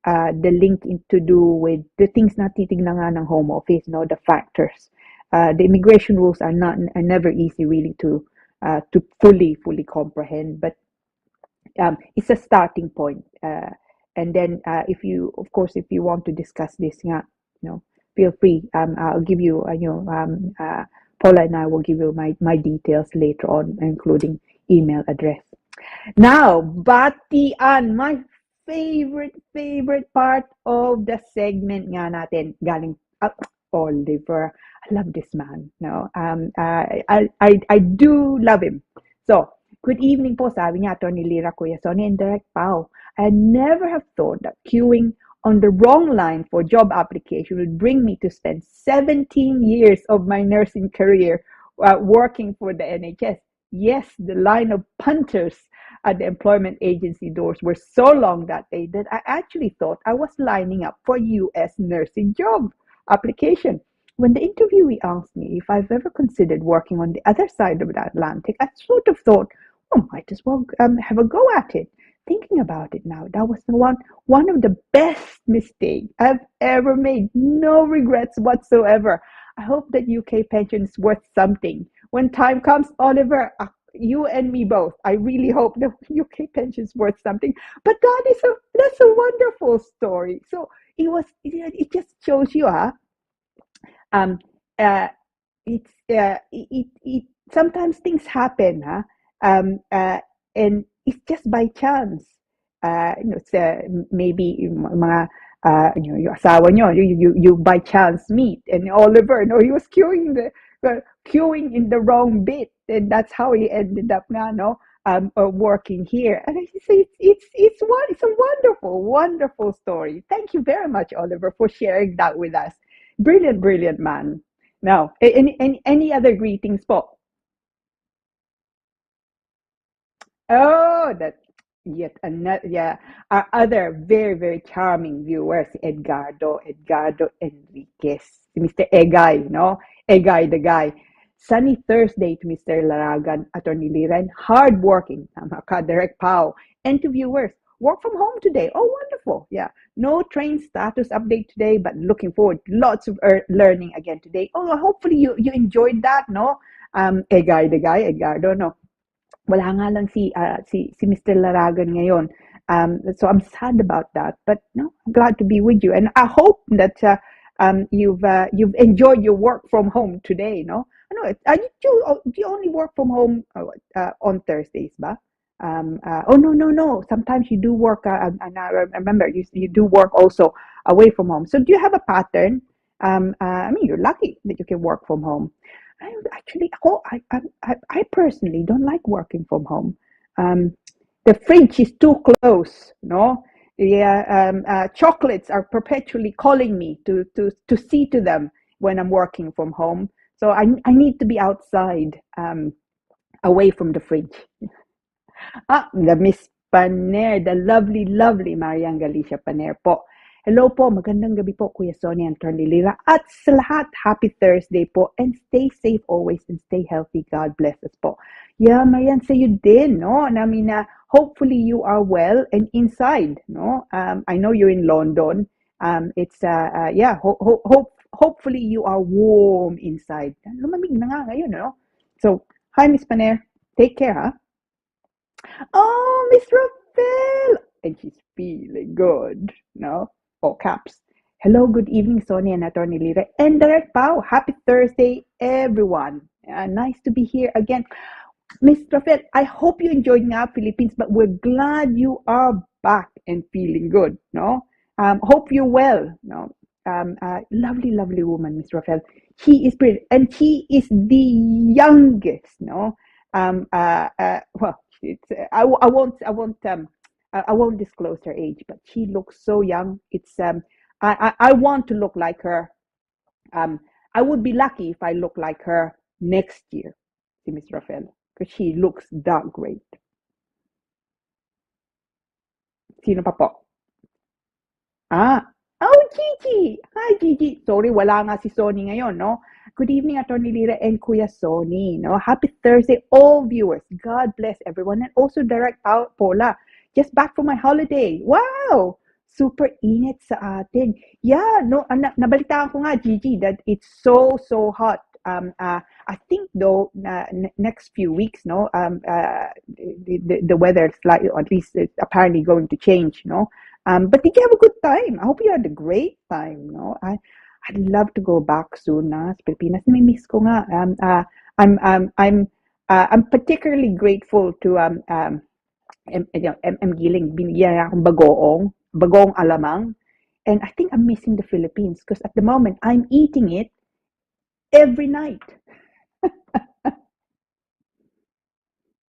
the link to do with the things na titignan nga ng Home Office, no, the factors. The immigration rules are never easy really to fully comprehend, but it's a starting point. And then if you want to discuss this, feel free. I'll give you, Paula and I will give you my details later on, including email address. Now, batian, my favorite part of the segment nga natin, galing Oliver. I love this man. No, I do love him. So, good evening po, sabi niya, Atty. Lira, Kuya Sonny, and Direct Pao. I never have thought that queuing on the wrong line for job application would bring me to spend 17 years of my nursing career working for the NHS. Yes, the line of punters at the employment agency doors were so long that day that I actually thought I was lining up for US nursing job application. When the interviewee asked me if I've ever considered working on the other side of the Atlantic, I sort of thought, might as well have a go at it. Thinking about it now, that was one of the best mistakes I've ever made. No regrets whatsoever. I hope that UK pension is worth something. When time comes, Oliver, you and me both, I really hope the UK pension is worth something. But that's a wonderful story. So it just shows you, it sometimes things happen, and it's just by chance. It's maybe mga yung asawa nyo, you by chance meet, and Oliver, he was queuing in the wrong bit, and that's how he ended up nga, working here. And I say it's a wonderful story. Thank you very much, Oliver, for sharing that with us. Brilliant man. Now, any other greetings po? Oh, that yet another, yeah. Our other very charming viewers, Edgardo Enriquez, Mr. Egay, no? Egay the guy. Sunny Thursday to Mr. Laragan, Atty. Lira, and hardworking, Direct Pao, and to viewers. Work from home today. Oh, wonderful. Yeah. No train status update today, but looking forward to lots of learning again today. Oh, hopefully you enjoyed that, no? Egay the guy, Edgardo, no? Wala nga lang si Mr. Laragan ngayon. So I'm sad about that, but no, I'm glad to be with you, and I hope that you've enjoyed your work from home today. No, do you only work from home on Thursdays, ba? No. Sometimes you do work, and I remember you do work also away from home. So do you have a pattern? You're lucky that you can work from home. I personally don't like working from home. The fridge is too close, no? The chocolates are perpetually calling me to see to them when I'm working from home. So I need to be outside, away from the fridge. The Miss Paner, the lovely Marian Galicia Paner po. Hello po, magandang gabi po Kuya Sonny and Attorney Lira. At sa lahat, happy Thursday po and stay safe always and stay healthy. God bless us po. Yeah, Marian, sa'yo din, no? I mean, hopefully you are well and inside, no? I know you're in London. Hopefully you are warm inside. Lumamig na nga ngayon, no? So, hi Miss Paner. Take care, huh? Oh, Miss Rafael! And she's feeling good, no? All caps. Hello, good evening, Sonny and Attorney Lira. And Direct Pao, happy Thursday, everyone. Nice to be here again. Miss Rafael, I hope you enjoyed nga Philippines, but we're glad you are back and feeling good, no? Hope you're well, no? Lovely, lovely woman, Miss Rafael. She is pretty, and she is the youngest, no? Well, I won't disclose her age, but she looks so young. I want to look like her. I would be lucky if I look like her next year, si Miss Rafael, because she looks that great. Sino pa po? Oh, Gigi! Hi, Gigi! Sorry, wala nga si Sonny ngayon, no? Good evening, Attorney Lira and Kuya Sonny, no? Happy Thursday, all viewers. God bless everyone. And also Direct Paula. Just back from my holiday. Wow! Super init sa atin. Yeah, no, nabalitaan ko nga, Gigi, that it's so, so hot. I think though, next few weeks, no, the weather is slightly, or at least it's apparently going to change, no? But did you have a good time? I hope you had a great time, no? I'd love to go back soon, sa Pilipinas. May miss ko nga. I'm particularly grateful to M. Giling. Binigyan akong bagoong alamang. And I think I'm missing the Philippines because at the moment I'm eating it every night.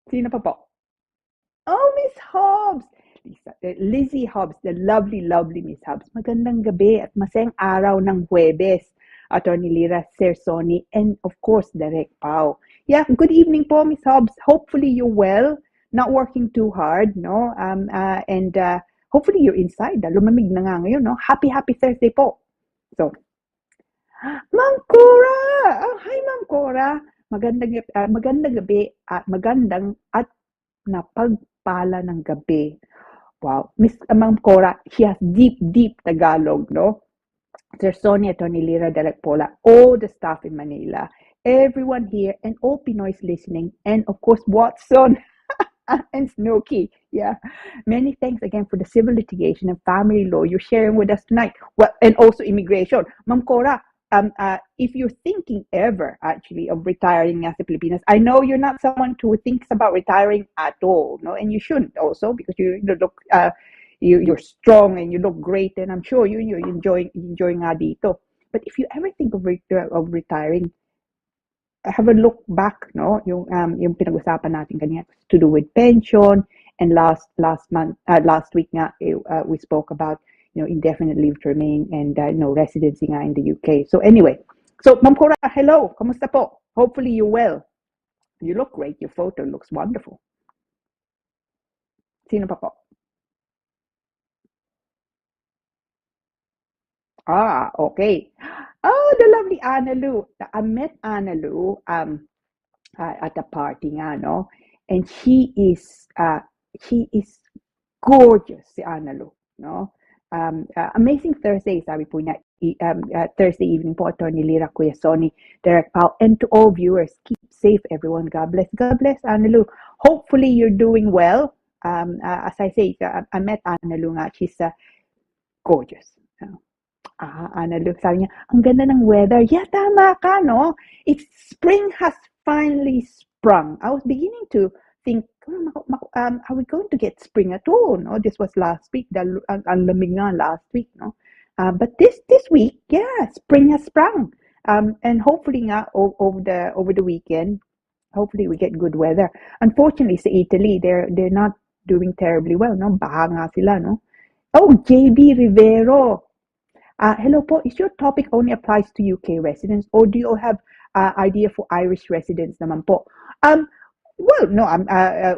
Sino pa po? Oh, Miss Hobbs! Lizzie Hobbs, the lovely, lovely Miss Hobbs. Magandang gabi at masayang araw ng Huwebes. Attorney Lira, Sir Sonny, and of course, Direct Pao. Yeah, good evening po, Miss Hobbs. Hopefully you're well, not working too hard, no? And hopefully you're inside. Lumamig na nga ngayon, no? Happy Thursday po. So, Ma'am Cora! Oh, hi, Ma'am Cora. Magandang gabi at magandang at napagpala ng gabi. Wow. Ma'am Cora, she has deep, deep Tagalog, no? Sir Sonny, Attorney Lira, Direct Paula, all the staff in Manila, everyone here, and all Pinoys listening, and of course, Watson and Snooky. Yeah. Many thanks again for the civil litigation and family law you're sharing with us tonight. Well, and also immigration. Ma'am Cora, if you're thinking ever actually of retiring as a Filipinas, I know you're not someone who thinks about retiring at all, no, and you shouldn't also because you look you're strong and you look great, and I'm sure you're enjoying nga dito. But if you ever think of retiring, have a look back, no, yung pinag-usapan natin kanina to do with pension, and last week nga we spoke about indefinite leave to remain and residency nga in the UK. So anyway, Ma'am Cora, hello, kamusta po? Hopefully you're well. You look great. Your photo looks wonderful. Sino pa po? Okay. Oh, the lovely Anna Lou. I met Anna Lou at a party nga, no? And she is gorgeous, si Anna Lou, no? Amazing Thursday, sabi po niya, Thursday evening po, Attorney Lira, Kuya Sonny, Direct Pao, and to all viewers, keep safe, everyone. God bless, Anna Lou. Hopefully you're doing well. As I say, I met Anna Lou nga. She's gorgeous. Anna Lou, sabi niya, ang ganda ng weather. Yeah, tama ka, no? Spring has finally sprung. I was beginning to think, are we going to get spring at all? No, this was last week. Ang lamig nga last week, no? But this week, yeah, spring has sprung. And hopefully nga over the weekend, hopefully we get good weather. Unfortunately, sa Italy, they're not doing terribly well, no? Baha nga sila, no? Oh, JB Rivero. Hello po, is your topic only applies to UK residents or do you have idea for Irish residents naman po? Well, no,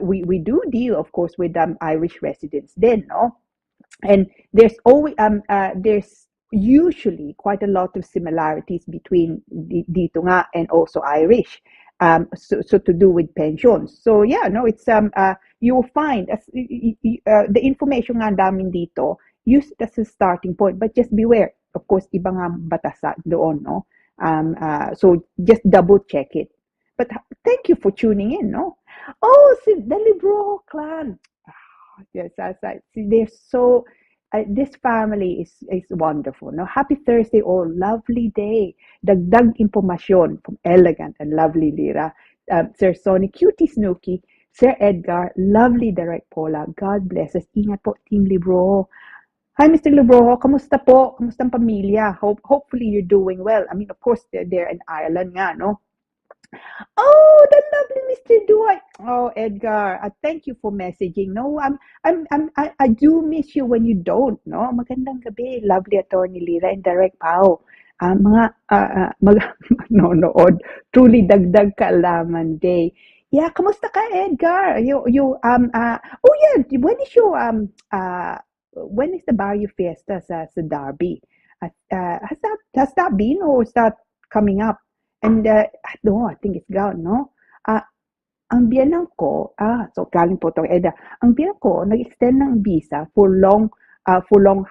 we do deal, of course, with Irish residents then, no? And there's usually quite a lot of similarities between dito nga and also Irish. So to do with pensions. So yeah, no, it's you will find as the information nga namin dito, use it as a starting point, but just beware. Of course, iba nga batas doon, no? So just double check it. But thank you for tuning in, no? Oh, si the Libro clan. Yes, see, they're so. This family is wonderful. No, happy Thursday, all lovely day. Dagdag impormasyon from elegant and lovely Lira, Sir Sonny, cutie Snooky, Sir Edgar, lovely Direct Paula. God bless us. Ingat po, Team Libro. Hi, Mr. Libro. Kamusta po? Kamusta ang pamilya? Hopefully you're doing well. I mean, of course, they're in Ireland nga, no? Oh, the lovely Mr. Dwight. Oh, Edgar, thank you for messaging. No, I do miss you when you don't. No, magandang gabi, lovely attorney Lira and Direct Pao. Manonood. Truly dagdag kaalaman day. Yeah, kamusta ka, Edgar? Oh yeah, when is the Barrio Fiesta sa Derby? Has that been or is that coming up? And no, I think it's gone, no? Ang biyanang ko, so galing po to, Eda. Ang biyanang ko, nag-extend ng visa for long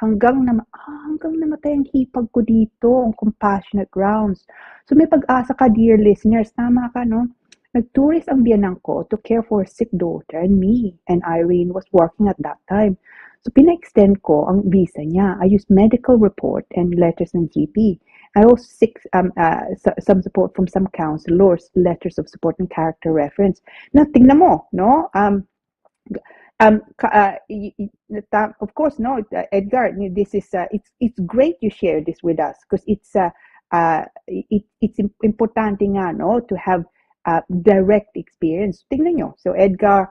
hanggang namatay ang hipag ko dito on compassionate grounds. So may pag-asa ka, dear listeners, tama ka, no? Nag-tourist ang biyanang ko to care for a sick daughter and me, and Irene was working at that time. So pina-extend ko ang visa niya. I used medical report and letters ng GP. I also seek some support from some counselors, letters of support and character reference. Now, tingnan mo, no? Of course, no, Edgar, this is it's great you share this with us because it's importante nga, no, to have direct experience. Tingnan nyo. So Edgar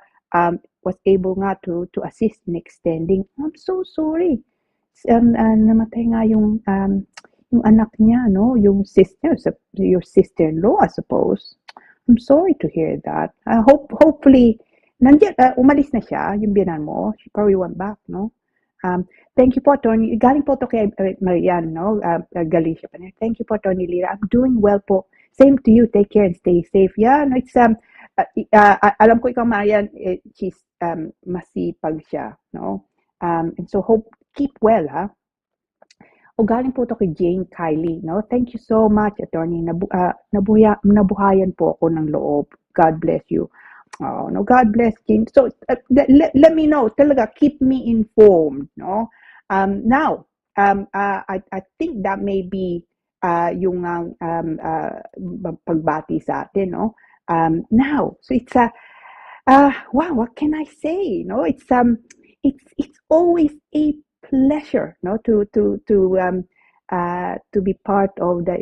was able nga to assist in extending. I'm so sorry. Namatay nga yung anak niya, no? Yung your sister-in-law, I suppose. I'm sorry to hear that. Hopefully, umalis na siya, yung biyanan mo. She probably went back, no? Thank you po, Tony. Galing po to kay Marian, no? Galicia pa niya. Thank you po, Tony Lira. I'm doing well po. Same to you. Take care and stay safe. Yeah, no, it's alam ko ikaw, Marian, she's masipag siya, no? And so keep well, ha? O galing po to kay Jane Kylie, no? Thank you so much, attorney. Nabuhayan po ako ng loob. God bless you. Oh, no, God bless Jane. So let me know. Talaga, keep me informed, no? Now, I think that may be yung pagbati sa atin, no? Now, so it's wow, what can I say? No, it's always a pleasure, no, to be part of the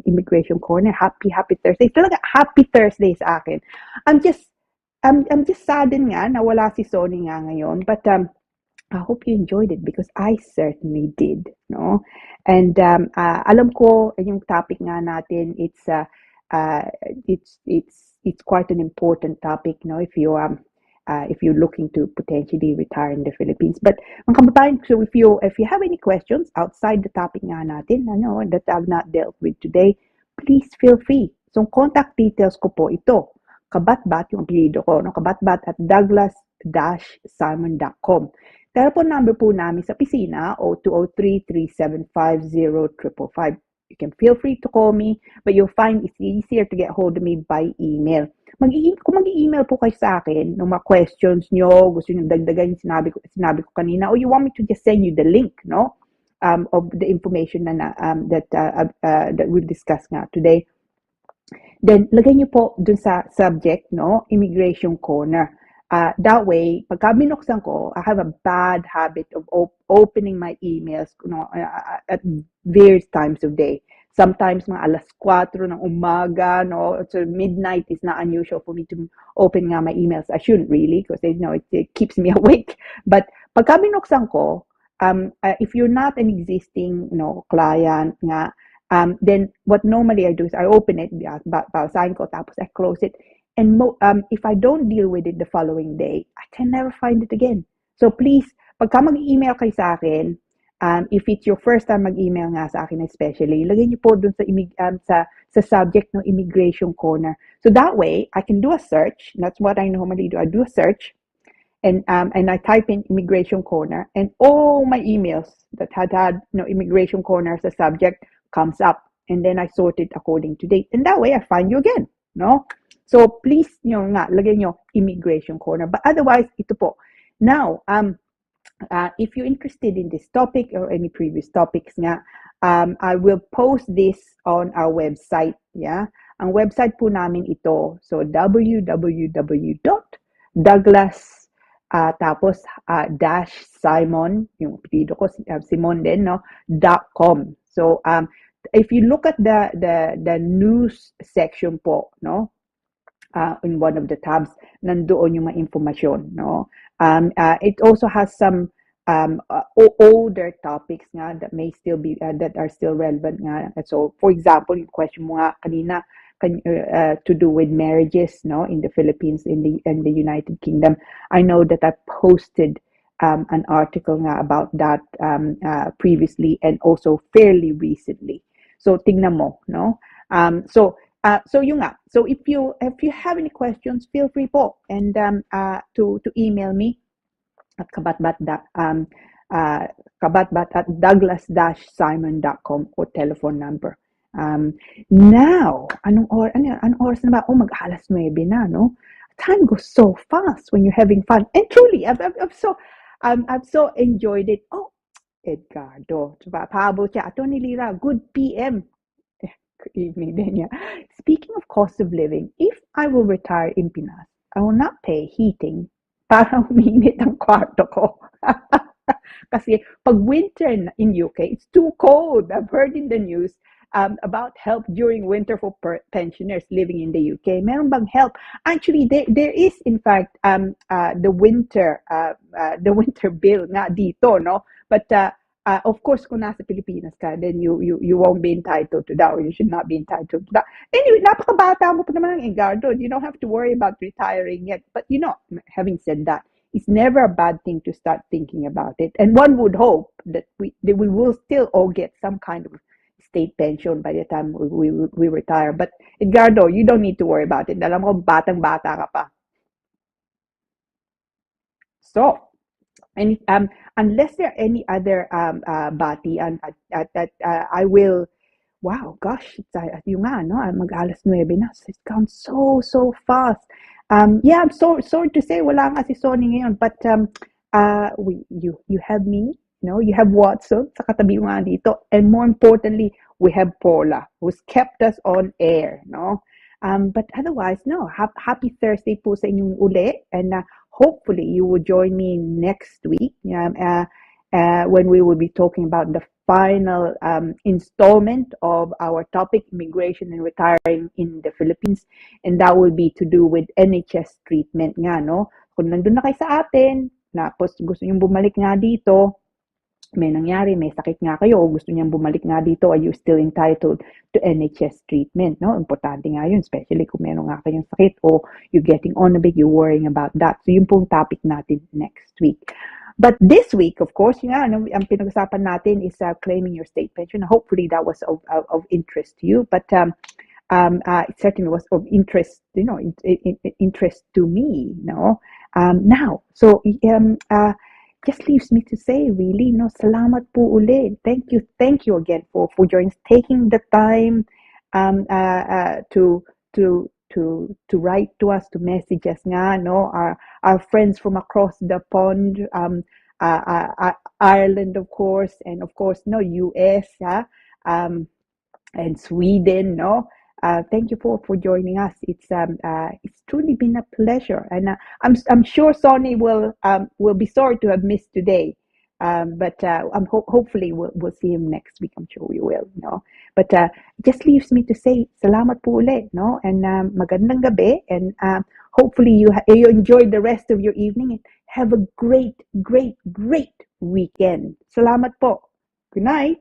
Immigration Corner. Happy Thursday. Talaga happy Thursday sa akin. I'm just saddened nga na wala si Sonny nga ngayon, but I hope you enjoyed it because I certainly did, no? And alam ko yung topic nga natin, it's quite an important topic, no, if you're looking to potentially retire in the Philippines. But mga kababayan, so if you have any questions outside the topic nga natin, that I've not dealt with today, please feel free. So contact details ko po ito, CABATBAT, yung apelyido ko, no, CABATBAT at douglas-simon.com. Telephone number po namin sa opisina, 0203-375-0555. You can feel free to call me, but you'll find it's easier to get hold of me by email. Kung mag-email po kayo sa akin ng mga questions nyo, gusto nyo dagdagan yung sinabi ko kanina, or you want me to just send you the link, no, of the information that we've discussed nga today, then lagay nyo po dun sa subject, no, Immigration Corner. That way, pagka binuksan ko, I have a bad habit of opening my emails, no, at various times of day. Sometimes mga alas 4 ng umaga, no, so midnight is not unusual for me to open nga my emails. I shouldn't really because it keeps me awake. But pagka binuksan ko, if you're not an existing, client nga, then what normally I do is I open it, basahin ko, tapos I close it. And if I don't deal with it the following day, I can never find it again. So please, pagka mag-email kayo sa akin, if it's your first time mag-email nga sa akin especially, ilagay niyo po dun sa subject ng Immigration Corner. So that way, I can do a search. That's what I normally do. I do a search and I type in Immigration Corner, and all my emails that had Immigration Corner as a subject comes up, and then I sort it according to date. And that way, I find you again, no? So please, lagay nyo Immigration Corner. But otherwise, ito po. Now, if you're interested in this topic or any previous topics nga, I will post this on our website. Yeah? Ang website po namin ito. So, www.douglas tapos dash Simon, yung apelyido ko, Simon din, no? .com. So, if you look at the news section po, no? In one of the tabs, nandoon yung mga informasyon, no? It also has some older topics nga that may still be that are still relevant nga. So, for example, yung question mo nga kanina to do with marriages, no, in the Philippines, in the United Kingdom. I know that I posted an article nga about that previously and also fairly recently. So, tingnan mo, no? So yun nga. So if you have any questions, feel free po and to email me at cabatbat@douglas-simon.com or telephone number. Now, anong oras na ba? Oh, mag-alas 9 na, no? Time goes so fast when you're having fun. And truly, I've so enjoyed it. Oh, Edgardo, pahabol siya. Atty. Lira, good PM. Good evening din niya. Speaking of cost of living, if I will retire in Pinas, I will not pay heating para uminit ang kwarto ko. Kasi pag winter in UK, it's too cold. I've heard in the news about help during winter for pensioners living in the UK. Meron bang help? Actually, there is in fact the winter bill nga dito, no? But of course, kung nasa Pilipinas ka, then you won't be entitled to that, or you should not be entitled to that. Anyway, napakabata mo pa naman ng Edgardo. You don't have to worry about retiring yet. But having said that, it's never a bad thing to start thinking about it. And one would hope that we will still all get some kind of state pension by the time we retire. But Edgardo, you don't need to worry about it. Alam ko, batang-bata ka pa. So, and unless there are any other bati that I will, wow, gosh, yung nga, no, mag-alas 9 na. It's gone so fast. Yeah, I'm sorry to say, wala nga si Sonny ngayon, but you have me, you have Watson sa katabi nga dito, and more importantly, we have Paula, who's kept us on air, no? But otherwise, no, happy Thursday po sa inyong uli, and hopefully you will join me next week when we will be talking about the final installment of our topic, immigration and retiring in the Philippines, and that will be to do with NHS treatment nga, no? Kung nandun na kayo sa atin, tapos gusto niyong bumalik nga dito, may nangyari, may sakit nga kayo, o gusto niyang bumalik nga dito, are you still entitled to NHS treatment, no? Importante nga yun, especially kung meron nga kayong sakit, o you're getting on a bit, you're worrying about that. So yun pong topic natin next week. But this week, of course, ang pinag-usapan natin is claiming your state pension. Hopefully that was of interest to you, but it certainly was of interest, interest to me, no? Now, so just leaves me to say, really, no, salamat po ulit. Thank you again for joining, taking the time to write to us, to message us nga, no, our friends from across the pond, Ireland, of course, and of course, no, US, and Sweden, no. Thank you for joining us. It's truly been a pleasure, and I'm sure Sonny will be sorry to have missed today, but hopefully we'll see him next week. I'm sure we will, no. But it just leaves me to say salamat po ulit, no, and magandang gabi, and hopefully you enjoy the rest of your evening and have a great weekend. Salamat po. Good night.